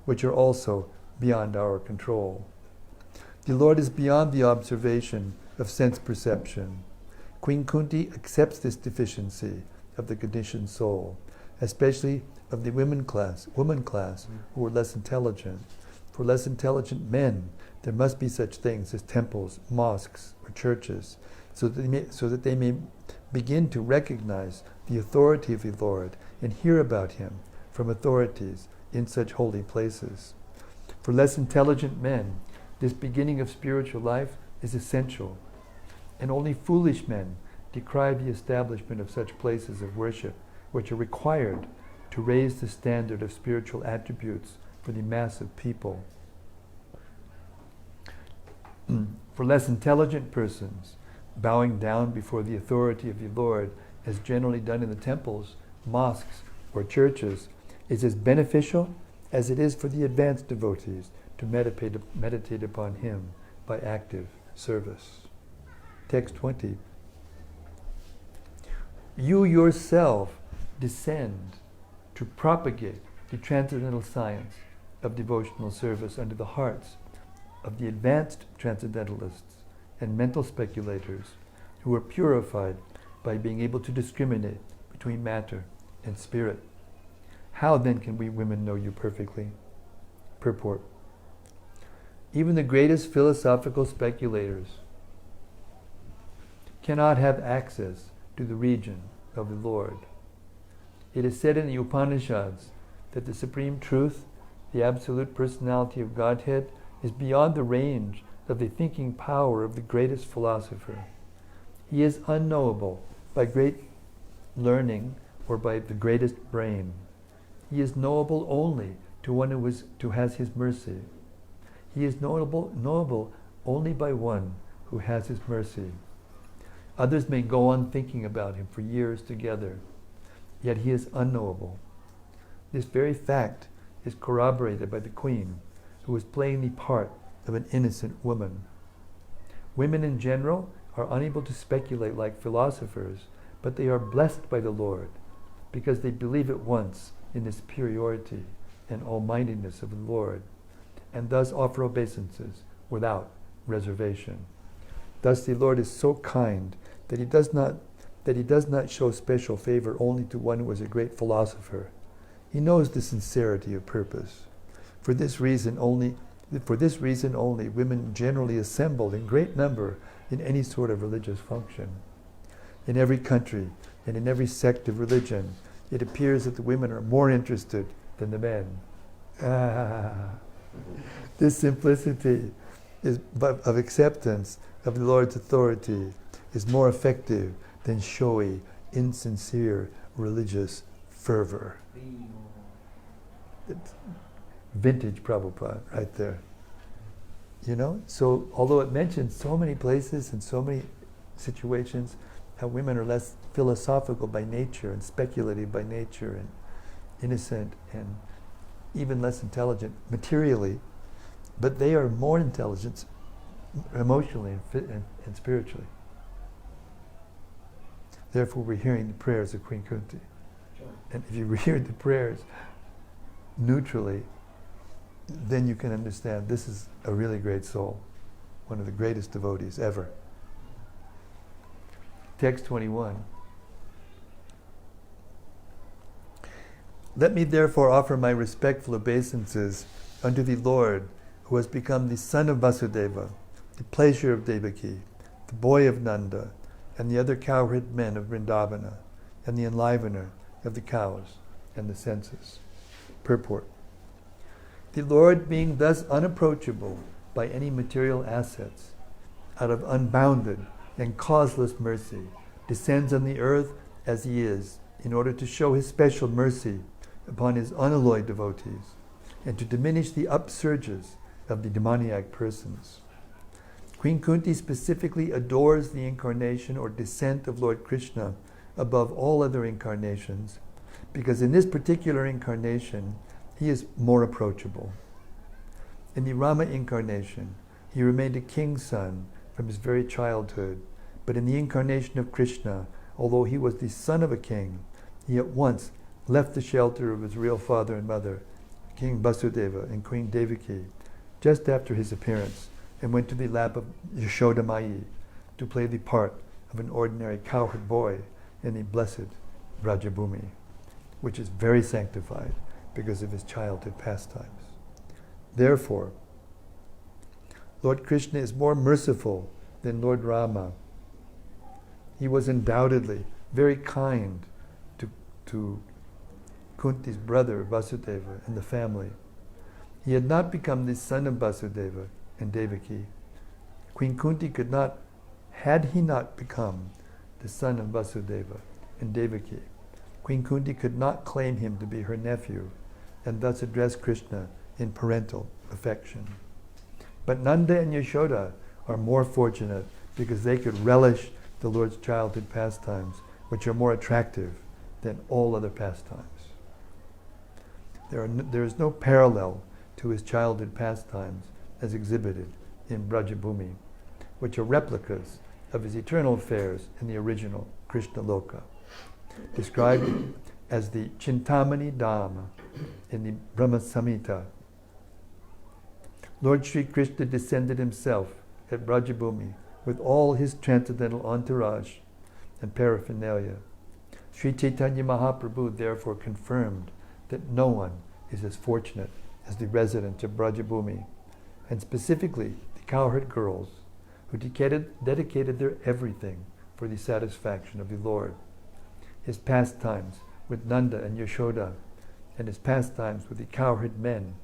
which are also beyond our control. The Lord is beyond the observation of sense perception. Queen Kunti accepts this deficiency of the conditioned soul, especially of the woman class who are less intelligent. For less intelligent men, there must be such things as temples, mosques, or churches, so that they may begin to recognize the authority of the Lord and hear about him from authorities in such holy places. For less intelligent men, this beginning of spiritual life is essential, and only foolish men decry the establishment of such places of worship, which are required to raise the standard of spiritual attributes for the mass of people. For less intelligent persons, bowing down before the authority of the Lord, as generally done in the temples, mosques, or churches, is as beneficial as it is for the advanced devotees to meditate upon him by active service. Text 20. You yourself descend to propagate the transcendental science of devotional service under the hearts of the advanced transcendentalists and mental speculators who are purified by being able to discriminate between matter and spirit. How then can we women know you perfectly? Purport. Even the greatest philosophical speculators cannot have access to the region of the Lord. It is said in the Upanishads that the Supreme Truth, the Absolute Personality of Godhead, is beyond the range of the thinking power of the greatest philosopher. He is unknowable by great learning or by the greatest brain. He is knowable only to one who has his mercy. He is knowable only by one who has his mercy. Others may go on thinking about him for years together, yet he is unknowable. This very fact is corroborated by the queen, who is playing the part of an innocent woman. Women in general are unable to speculate like philosophers, but they are blessed by the Lord because they believe at once in the superiority and almightiness of the Lord, and thus offer obeisances without reservation. Thus the Lord is so kind that he does not show special favor only to one who is a great philosopher. He knows the sincerity of purpose. For this reason only, women generally assemble in great number in any sort of religious function. In every country and in every sect of religion, it appears that the women are more interested than the men. This simplicity of acceptance of the Lord's authority is more effective than showy, insincere religious fervor. It's vintage Prabhupada right there. You know? So although it mentions so many places and so many situations how women are less philosophical by nature and speculative by nature and innocent and even less intelligent materially, but they are more intelligent emotionally and spiritually. Therefore we're hearing the prayers of Queen Kunti. And if you hear the prayers neutrally, then you can understand this is a really great soul, one of the greatest devotees ever. Text 21. Let me therefore offer my respectful obeisances unto the Lord, who has become the son of Vasudeva, the pleasure of Devaki, the boy of Nanda, and the other cowherd men of Vrindavana, and the enlivener of the cows and the senses. Purport. The Lord, being thus unapproachable by any material assets, out of unbounded and causeless mercy, descends on the earth as he is, in order to show his special mercy upon his unalloyed devotees, and to diminish the upsurges of the demoniac persons. Queen Kunti specifically adores the incarnation or descent of Lord Krishna above all other incarnations, because in this particular incarnation, he is more approachable. In the Rama incarnation, he remained a king's son from his very childhood, but in the incarnation of Krishna, although he was the son of a king, he at once left the shelter of his real father and mother, King Vasudeva and Queen Devaki, just after his appearance, and went to the lap of Yashoda Mai to play the part of an ordinary cowherd boy in the blessed Vrajabhumi, which is very sanctified because of his childhood pastimes. Therefore, Lord Krishna is more merciful than Lord Rama. He was undoubtedly very kind to Kunti's brother Vasudeva and the family. He had not become the son of Vasudeva and Devaki. Queen Kunti could not, had he not become the son of Vasudeva and Devaki, Queen Kunti could not claim him to be her nephew and thus address Krishna in parental affection. But Nanda and Yashoda are more fortunate because they could relish the Lord's childhood pastimes, which are more attractive than all other pastimes. There is no parallel to his childhood pastimes as exhibited in Brajabhumi, which are replicas of his eternal affairs in the original Krishna Loka, described as the Chintamani Dhama in the Brahma Samhita. Lord Sri Krishna descended himself at Brajabhumi with all his transcendental entourage and paraphernalia. Sri Chaitanya Mahaprabhu therefore confirmed that no one is as fortunate as the residents of Brajabhumi, and specifically the cowherd girls who dedicated their everything for the satisfaction of the Lord. His pastimes with Nanda and Yashoda, and his pastimes with the cowherd men,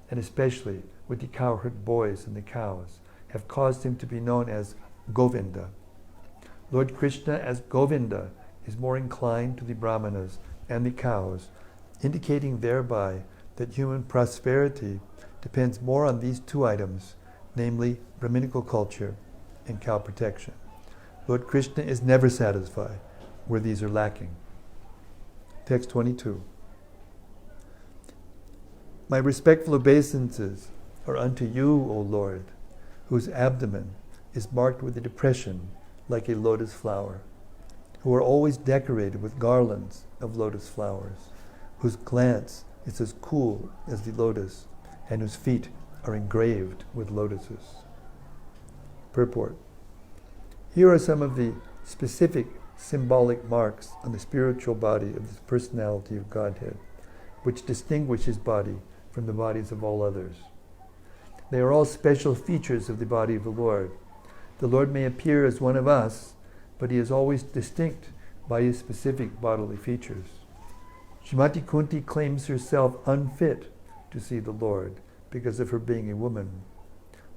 and especially with the cowherd boys and the cows, have caused him to be known as Govinda. Lord Krishna as Govinda is more inclined to the brahmanas and the cows, indicating thereby that human prosperity depends more on these two items, namely Brahminical culture and cow protection. Lord Krishna is never satisfied where these are lacking. Text 22. My respectful obeisances are unto you, O Lord, whose abdomen is marked with a depression like a lotus flower, who are always decorated with garlands of lotus flowers, whose glance is as cool as the lotus, and whose feet are engraved with lotuses. Purport. Here are some of the specific symbolic marks on the spiritual body of the personality of Godhead, which distinguish his body from the bodies of all others. They are all special features of the body of the Lord. The Lord may appear as one of us, but he is always distinct by his specific bodily features. Srimati Kunti claims herself unfit to see the Lord because of her being a woman.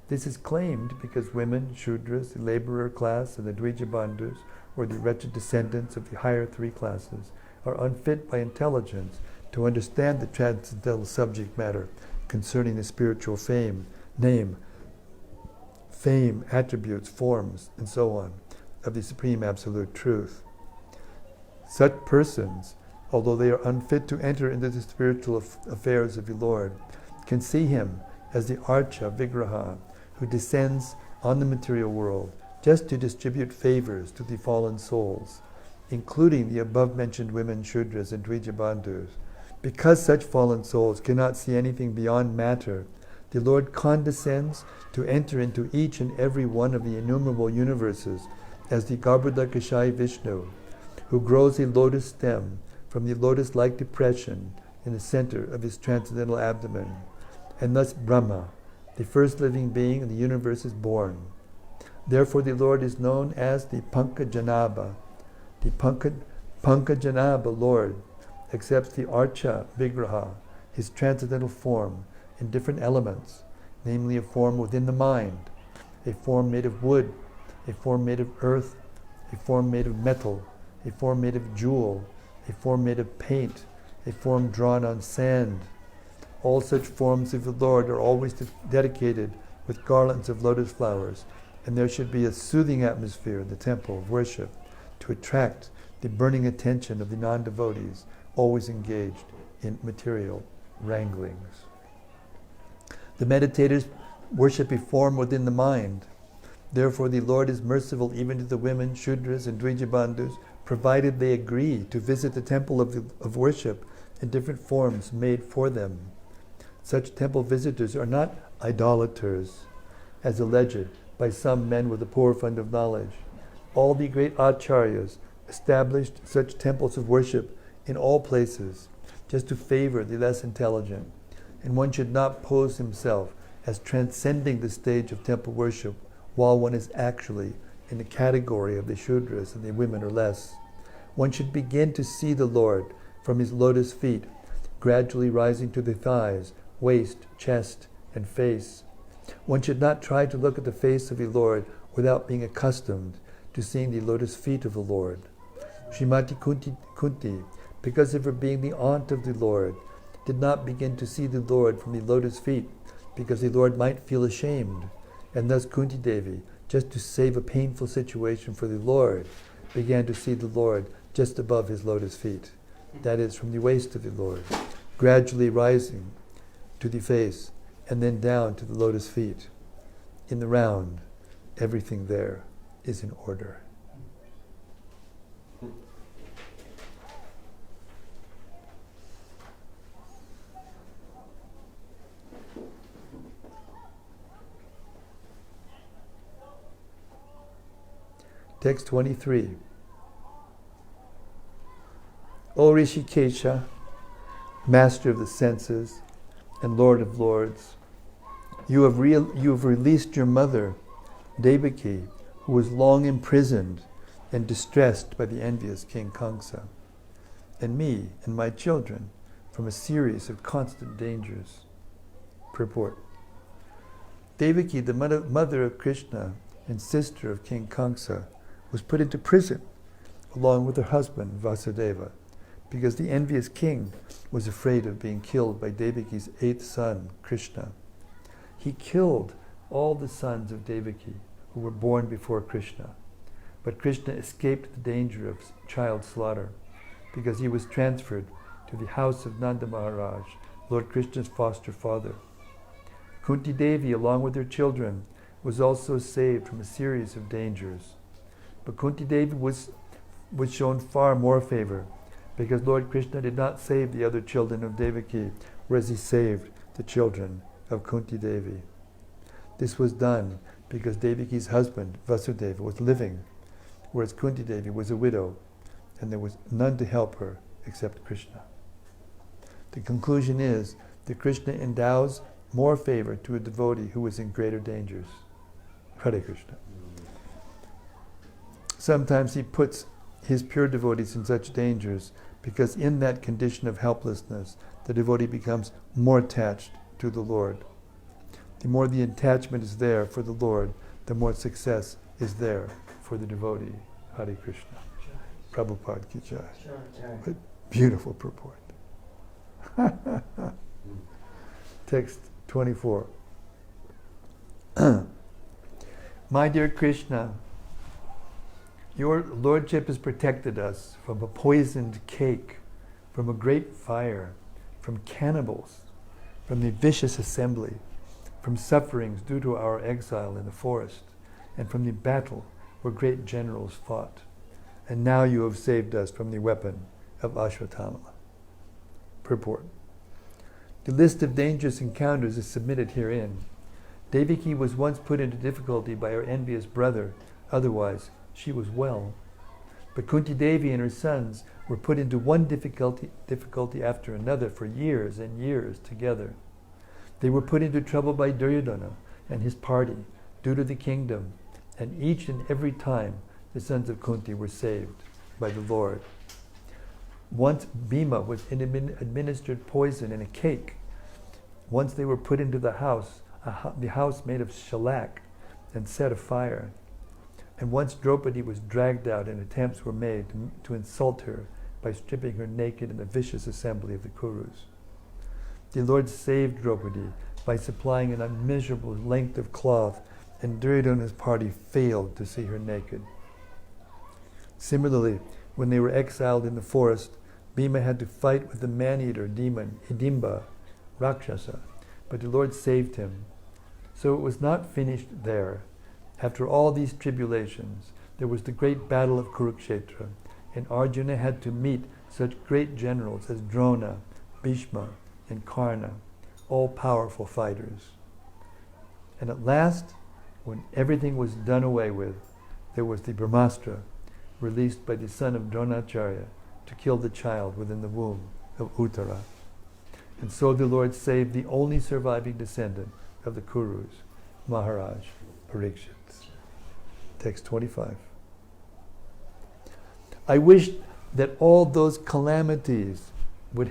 This is claimed because women, Shudras, the laborer class, and the Dvijabandhus, or the wretched descendants of the higher three classes, are unfit by intelligence to understand the transcendental subject matter concerning the spiritual fame, attributes, forms, and so on, of the Supreme Absolute Truth. Such persons, although they are unfit to enter into the spiritual affairs of the Lord, can see him as the Archa Vigraha, who descends on the material world just to distribute favors to the fallen souls, including the above-mentioned women Shudras and Dvijabandhus. Because such fallen souls cannot see anything beyond matter, the Lord condescends to enter into each and every one of the innumerable universes as the Garbhodakashayi Vishnu, who grows a lotus stem from the lotus-like depression in the center of his transcendental abdomen, and thus Brahma, the first living being in the universe, is born. Therefore the Lord is known as the Pankajanabha. The Pankajanabha Lord accepts the Archa Vigraha, his transcendental form, in different elements, namely a form within the mind, a form made of wood, a form made of earth, a form made of metal, a form made of jewel, a form made of paint, a form drawn on sand. All such forms of the Lord are always dedicated with garlands of lotus flowers, and there should be a soothing atmosphere in the temple of worship to attract the burning attention of the non-devotees always engaged in material wranglings. The meditators worship a form within the mind. Therefore the Lord is merciful even to the women, Shudras and Dvijabandhus, provided they agree to visit the temple of worship in different forms made for them. Such temple visitors are not idolaters, as alleged by some men with a poor fund of knowledge. All the great acharyas established such temples of worship in all places, just to favor the less intelligent, and one should not pose himself as transcending the stage of temple worship while one is actually in the category of the Shudras and the women or less. One should begin to see the Lord from his lotus feet, gradually rising to the thighs, waist, chest, and face. One should not try to look at the face of the Lord without being accustomed to seeing the lotus feet of the Lord. Srimati Kunti, because of her being the aunt of the Lord, did not begin to see the Lord from the lotus feet because the Lord might feel ashamed, and thus Kunti Devi, just to save a painful situation for the Lord, began to see the Lord just above his lotus feet, that is, from the waist of the Lord, gradually rising to the face, and then down to the lotus feet. In the round, everything there is in order. Text 23. O Rishikesha, master of the senses and Lord of lords, you have released your mother, Devaki, who was long imprisoned and distressed by the envious King Kamsa, and me and my children from a series of constant dangers. Purport. Devaki, the mother of Krishna and sister of King Kamsa, was put into prison along with her husband Vasudeva, because the envious king was afraid of being killed by Devaki's 8th son, Krishna. He killed all the sons of Devaki who were born before Krishna, but Krishna escaped the danger of child slaughter because he was transferred to the house of Nanda Maharaj, Lord Krishna's foster father. Kunti Devi, along with her children, was also saved from a series of dangers. But Kunti Devi was shown far more favor, because Lord Krishna did not save the other children of Devaki, whereas he saved the children of Kunti Devi. This was done because Devaki's husband, Vasudeva, was living, whereas Kunti Devi was a widow, and there was none to help her except Krishna. The conclusion is that Krishna endows more favor to a devotee who is in greater dangers. Hare Krishna. Sometimes he puts his pure devotees in such dangers because in that condition of helplessness, the devotee becomes more attached to the Lord. The more the attachment is there for the Lord, the more success is there for the devotee. Hare Krishna. Prabhupada ki jai. What beautiful purport. Text 24. My dear Krishna, your Lordship has protected us from a poisoned cake, from a great fire, from cannibals, from the vicious assembly, from sufferings due to our exile in the forest, and from the battle where great generals fought. And now you have saved us from the weapon of Ashwatthama. Purport. The list of dangerous encounters is submitted herein. Devaki was once put into difficulty by her envious brother, otherwise she was well. But Kunti Devi and her sons were put into one difficulty after another for years and years together. They were put into trouble by Duryodhana and his party due to the kingdom, and each and every time the sons of Kunti were saved by the Lord. Once Bhima was administered poison in a cake. Once they were put into the house made of shellac and set afire. And once Draupadi was dragged out and attempts were made to insult her by stripping her naked in the vicious assembly of the Kurus. The Lord saved Draupadi by supplying an unmeasurable length of cloth, and Duryodhana's party failed to see her naked. Similarly, when they were exiled in the forest, Bhima had to fight with the man-eater demon, Hidimba, Rakshasa, but the Lord saved him. So it was not finished there. After all these tribulations, there was the great battle of Kurukshetra, and Arjuna had to meet such great generals as Drona, Bhishma, and Karna, all powerful fighters. And at last, when everything was done away with, there was the Brahmastra, released by the son of Dronacharya, to kill the child within the womb of Uttara. And so the Lord saved the only surviving descendant of the Kurus, Maharaj Pariksit. Text 25. I wish that all those calamities would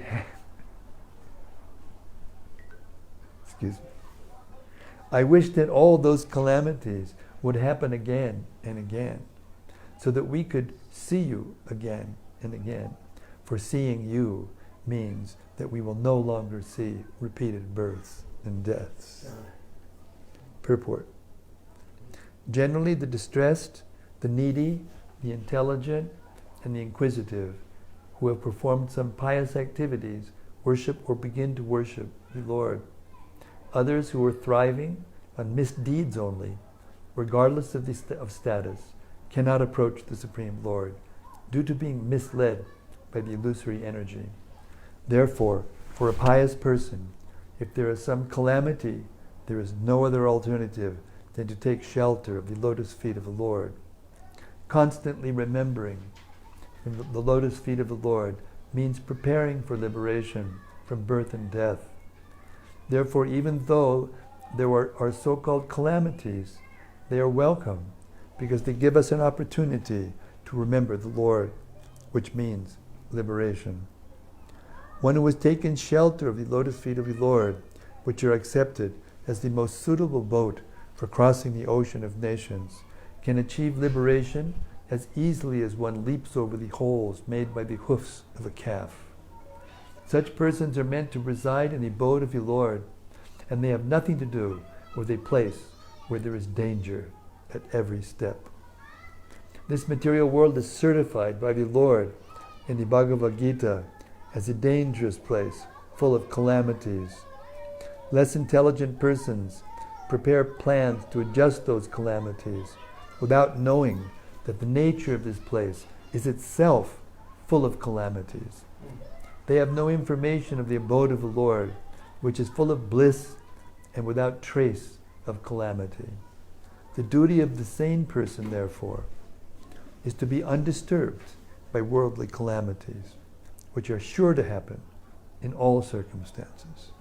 I wish that all those calamities would happen again and again, so that we could see you again and again. For seeing you means that we will no longer see repeated births and deaths. Purport. Generally, the distressed, the needy, the intelligent, and the inquisitive who have performed some pious activities worship or begin to worship the Lord. Others who are thriving on misdeeds only, regardless of status, cannot approach the Supreme Lord due to being misled by the illusory energy. Therefore, for a pious person, if there is some calamity, there is no other alternative than to take shelter of the lotus feet of the Lord. Constantly remembering the lotus feet of the Lord means preparing for liberation from birth and death. Therefore, even though there are so-called calamities, they are welcome because they give us an opportunity to remember the Lord, which means liberation. One who has taken shelter of the lotus feet of the Lord, which are accepted, as the most suitable boat for crossing the ocean of nations, can achieve liberation as easily as one leaps over the holes made by the hoofs of a calf. Such persons are meant to reside in the abode of the Lord, and they have nothing to do with a place where there is danger at every step. This material world is certified by the Lord in the Bhagavad Gita as a dangerous place full of calamities. Less intelligent persons prepare plans to adjust those calamities without knowing that the nature of this place is itself full of calamities. They have no information of the abode of the Lord, which is full of bliss and without trace of calamity. The duty of the sane person, therefore, is to be undisturbed by worldly calamities, which are sure to happen in all circumstances.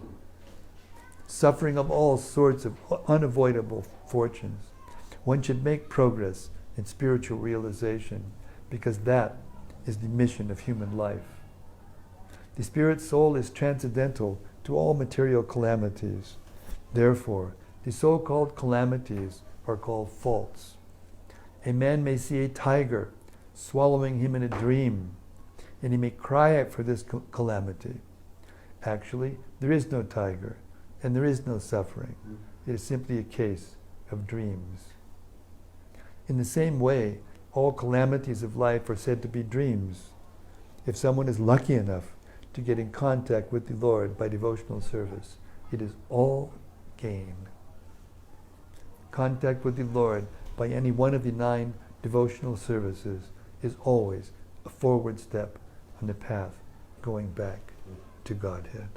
Suffering of all sorts of unavoidable fortunes, one should make progress in spiritual realization, because that is the mission of human life. The spirit soul is transcendental to all material calamities. Therefore, the so-called calamities are called faults. A man may see a tiger swallowing him in a dream, and he may cry out for this calamity. Actually, there is no tiger, and there is no suffering. It is simply a case of dreams. In the same way, all calamities of life are said to be dreams. If someone is lucky enough to get in contact with the Lord by devotional service, it is all gain. Contact with the Lord by any one of the 9 devotional services is always a forward step on the path going back to Godhead.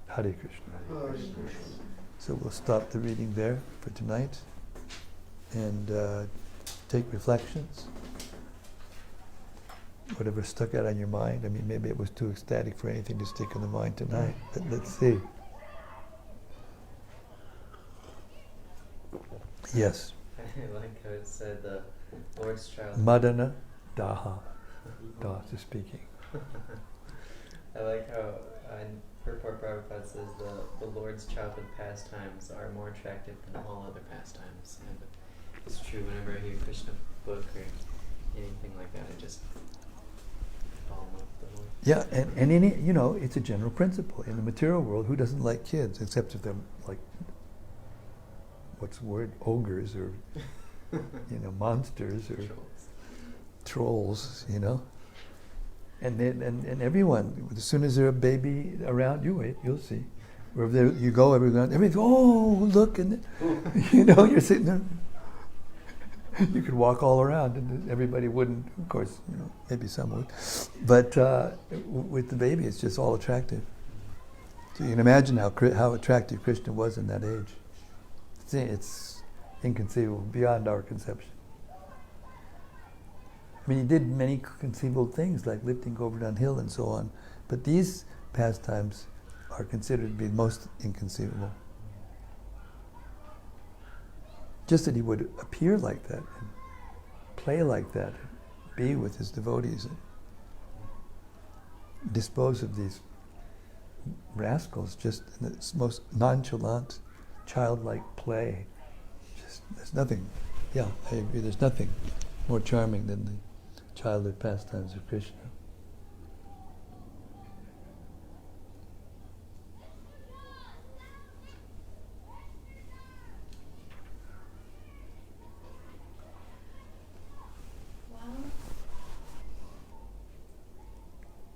Hare Krishna. So we'll stop the reading there for tonight and take reflections. Whatever stuck out on your mind. I mean, maybe it was too ecstatic for anything to stick in the mind tonight, but let's see. Yes. I like how it said the Lord's child. Madana Daha. Das is speaking. I like how Purport Prabhupada says the Lord's childhood pastimes are more attractive than all other pastimes. And it's true, whenever I hear Krishna book or anything like that, I just fall in love with the Lord. Yeah, and in it, it's a general principle. In the material world, who doesn't like kids, except if they're like, what's the word, ogres or, monsters or trolls, And then, and everyone, as soon as there's a baby around, you wait, you'll see. Wherever you go, everyone, oh, look, and you're sitting there. You could walk all around, and everybody wouldn't, of course, maybe some would. But with the baby, it's just all attractive. So you can imagine how attractive Krishna was in that age. It's inconceivable, beyond our conception. I mean, he did many conceivable things like lifting Govardhan Hill and so on, but these pastimes are considered to be most inconceivable. Just that he would appear like that, and play like that, and be with his devotees, and dispose of these rascals just in the most nonchalant, childlike play. There's nothing, I agree, there's nothing more charming than the childhood pastimes of Krishna. Well,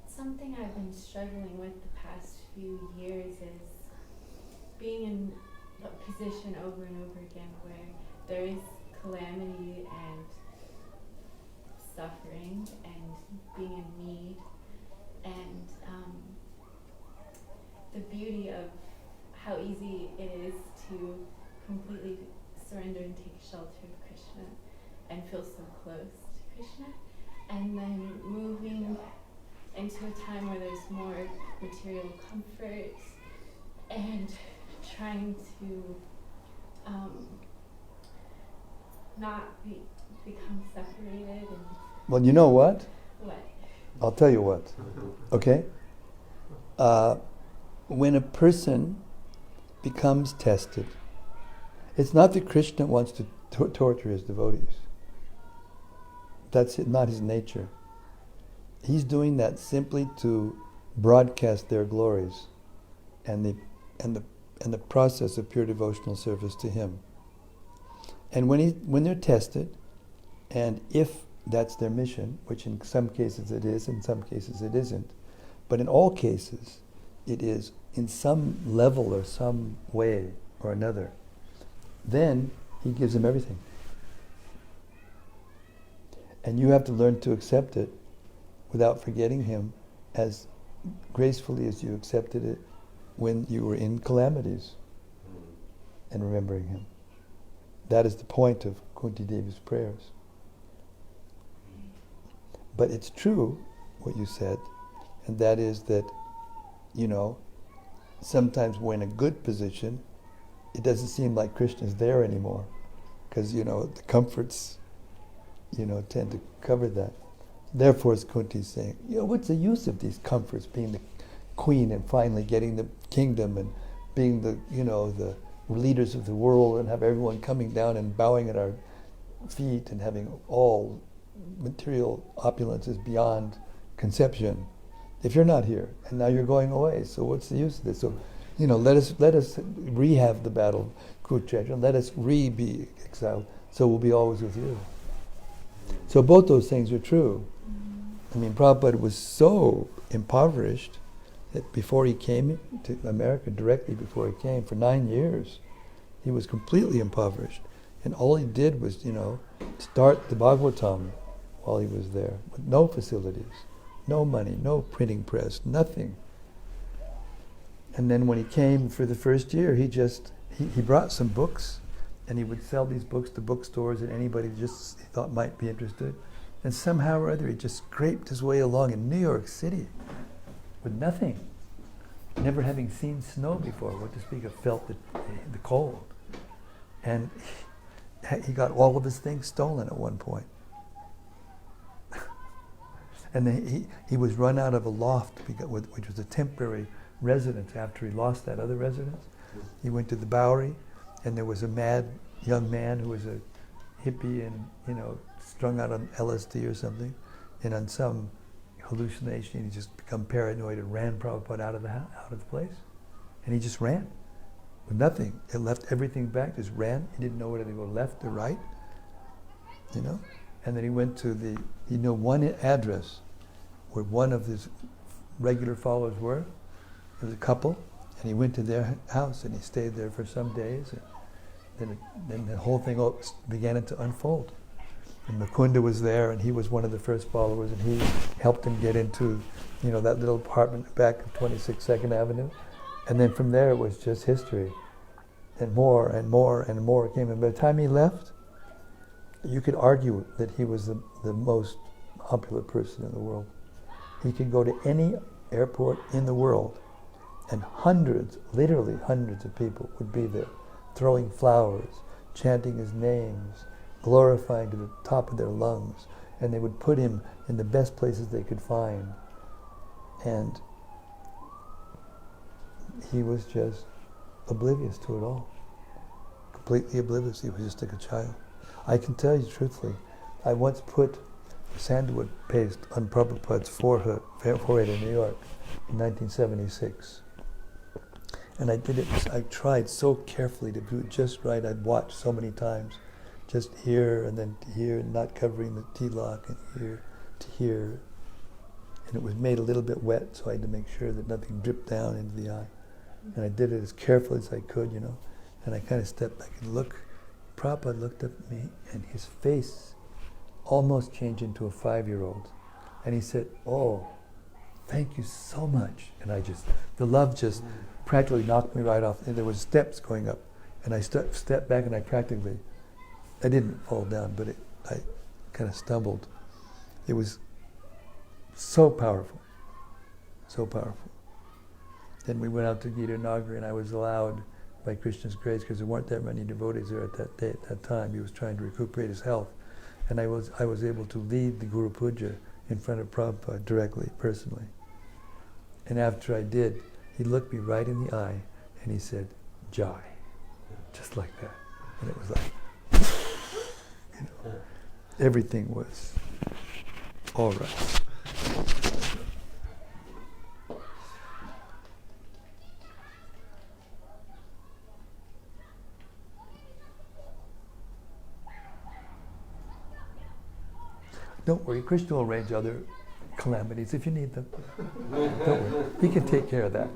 something I've been struggling with the past few years is being in a position over and over again where there is calamity and suffering and being in need, and the beauty of how easy it is to completely surrender and take shelter of Krishna and feel so close to Krishna, and then moving into a time where there's more material comfort and trying to not become separated. And well, you know what? what? I'll tell you what. Okay? When a person becomes tested. It's not that Krishna wants to torture his devotees. That's not his nature. He's doing that simply to broadcast their glories and the process of pure devotional service to him. And when they're tested, and if that's their mission, which in some cases it is, in some cases it isn't, but in all cases it is in some level or some way or another, then he gives them everything. And you have to learn to accept it without forgetting him as gracefully as you accepted it when you were in calamities, and remembering him. That is the point of Kunti Devi's prayers. But it's true, what you said, and that is that, sometimes we're in a good position, it doesn't seem like Krishna's there anymore, because, the comforts, tend to cover that. Therefore, as Kunti's saying, what's the use of these comforts, being the queen and finally getting the kingdom and being the leaders of the world and have everyone coming down and bowing at our feet and having all material opulences beyond conception, if you're not here and now you're going away, so what's the use of this? So, let us re-have the battle of Kurukshetra, let us be exiled, so we'll be always with you. So both those things are true. I mean, Prabhupada was so impoverished that before he came to America, directly before he came, for 9 years, he was completely impoverished. And all he did was, start the Bhagavatam while he was there, with no facilities, no money, no printing press, nothing. And then when he came for the first year, he brought some books, and he would sell these books to bookstores and anybody he thought might be interested. And somehow or other, he just scraped his way along in New York City with nothing, never having seen snow before, what to speak of felt the cold. And he got all of his things stolen at one point. And then he was run out of a loft, which was a temporary residence after he lost that other residence. He went to the Bowery, and there was a mad young man who was a hippie and, strung out on LSD or something, and on some hallucination, he just become paranoid and ran Prabhupada out of the place. And he just ran with nothing. He left everything back, just ran. He didn't know whether to go left or right, And then he went to one address where one of his regular followers were. It was a couple, and he went to their house and he stayed there for some days. And then the whole thing began to unfold. And Mukunda was there, and he was one of the first followers, and he helped him get into, that little apartment back of 26 Second Avenue. And then from there, it was just history. And more and more and more came. And by the time he left, you could argue that he was the most popular person in the world. He could go to any airport in the world, and literally hundreds of people would be there, throwing flowers, chanting his names, glorifying to the top of their lungs, and they would put him in the best places they could find. And he was just oblivious to it all. Completely oblivious. He was just like a child. I can tell you truthfully, I once put sandalwood paste on Prabhupada's forehead in New York in 1976. And I did it, I tried so carefully to do it just right. I'd watched so many times, just here and then to here, and not covering the T-lock, and here to here. And it was made a little bit wet, so I had to make sure that nothing dripped down into the eye. And I did it as carefully as I could, and I kind of stepped back and looked. Prabhupada looked up at me, and his face almost changed into a 5-year-old. And he said, "Oh, thank you so much." And the love just practically knocked me right off. And there was steps going up, and I stepped back, and I didn't fall down, but I kind of stumbled. It was so powerful, so powerful. Then we went out to Gita Nagari, and I was allowed, by Krishna's grace, because there weren't that many devotees there at that time. He was trying to recuperate his health, and I was able to lead the Guru Puja in front of Prabhupada directly, personally. And after I did, he looked me right in the eye, and he said, Jai. Just like that. And it was like, everything was all right. Don't worry, Krishna will arrange other calamities if you need them. Don't worry, he can take care of that.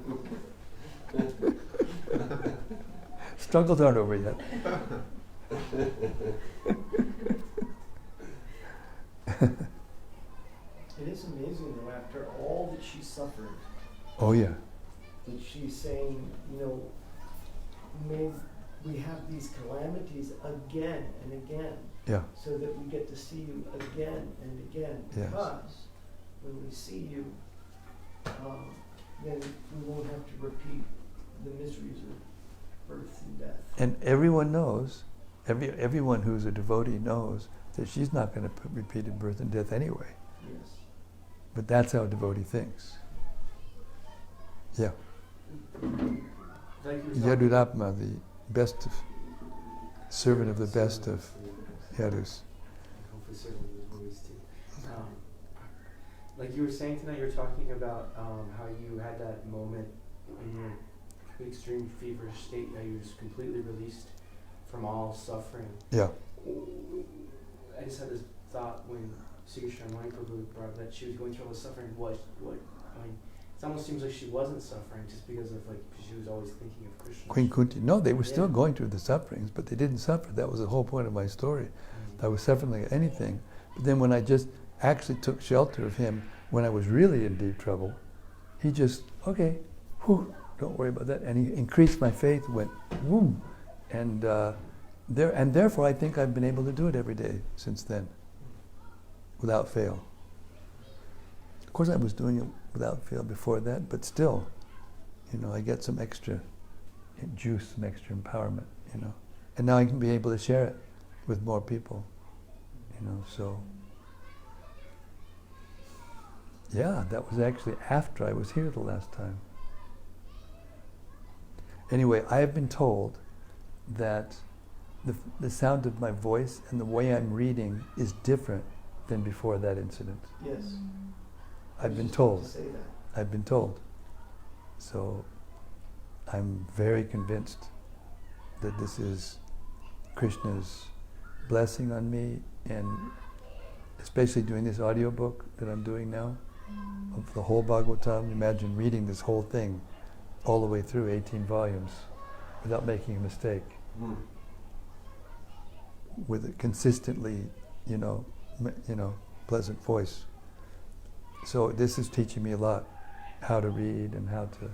Struggles aren't over yet. It is amazing though, after all that she suffered, Oh yeah. that she's saying, may we have these calamities again and again, Yeah. so that we get to see you again and again. Yes. Because when we see you, then we won't have to repeat the miseries of birth and death. And everyone knows, everyone who's a devotee knows that she's not going to put repeated birth and death anyway. Yes. But that's how a devotee thinks. Yeah. Yadurapma, the best of, servant of the best of Yadus. Like you were saying tonight, you were talking about how you had that moment in your extreme feverish state that you was completely released from all suffering. Yeah. I just had this thought when Sri Krishna Mahaprabhu brought up that she was going through all the suffering. What? I mean, it almost seems like she wasn't suffering just because of she was always thinking of Krishna. Queen Kunti. No, they were still going through the sufferings, but they didn't suffer. That was the whole point of my story. I was suffering like anything. But then when I just actually took shelter of him, when I was really in deep trouble, he just, okay, whew, don't worry about that. And he increased my faith, went, boom. And therefore I think I've been able to do it every day since then, without fail. Of course I was doing it without fail before that, but still, I get some extra juice, some extra empowerment, And now I can be able to share it with more people, so. Yeah, that was actually after I was here the last time. Anyway, I have been told that the sound of my voice and the way I'm reading is different than before that incident. Yes. I've been told. Say that. I've been told. So I'm very convinced that this is Krishna's blessing on me, and especially doing this audiobook that I'm doing now of the whole Bhagavatam. Imagine reading this whole thing all the way through 18 volumes without making a mistake. With a consistently, pleasant voice. So this is teaching me a lot, how to read and how to,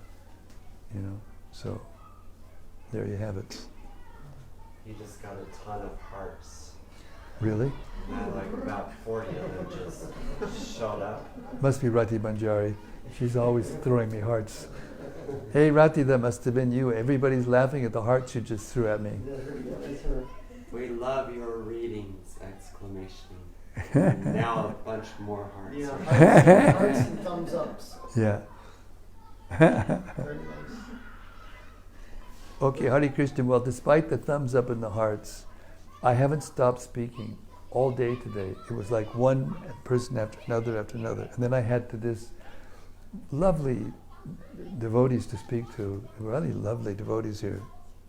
so there you have it. You just got a ton of hearts. Really? Like about 40 of them just showed up. Must be Rati Banjari. She's always throwing me hearts. Hey Rati, that must have been you. Everybody's laughing at the hearts you just threw at me. We love your readings! Exclamation. Now a bunch more hearts. Yeah, hearts and thumbs ups. Yeah. Very nice. Okay, Hare Krishna. Well, despite the thumbs up and the hearts, I haven't stopped speaking all day today. It was like one person after another. And then I had this lovely devotees to speak to, really lovely devotees here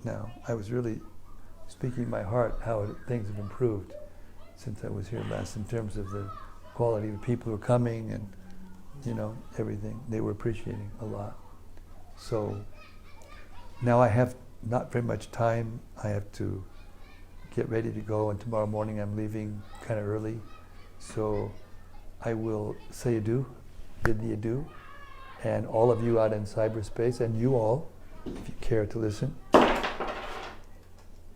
now. I was really speaking my heart, how things have improved since I was here last in terms of the quality of the people who are coming and, everything. They were appreciating a lot. So now I have not very much time. I have to get ready to go, and tomorrow morning I'm leaving kind of early. So I will say adieu, bid the adieu, and all of you out in cyberspace, and you all, if you care to listen,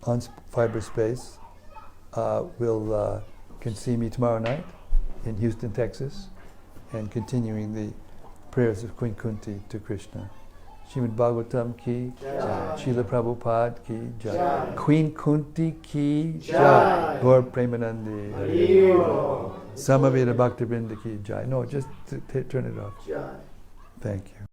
on cyberspace, can see me tomorrow night in Houston, Texas, and continuing the prayers of Queen Kunti to Krishna. Srimad-Bhagavatam ki jai. Srila Prabhupada ki jai. Jai. Queen Kunti ki jai. Jai. Gaur Premanandi. Haribo. Samaveda Bhaktivinoda ki jai. No, just turn it off. Jai. Thank you.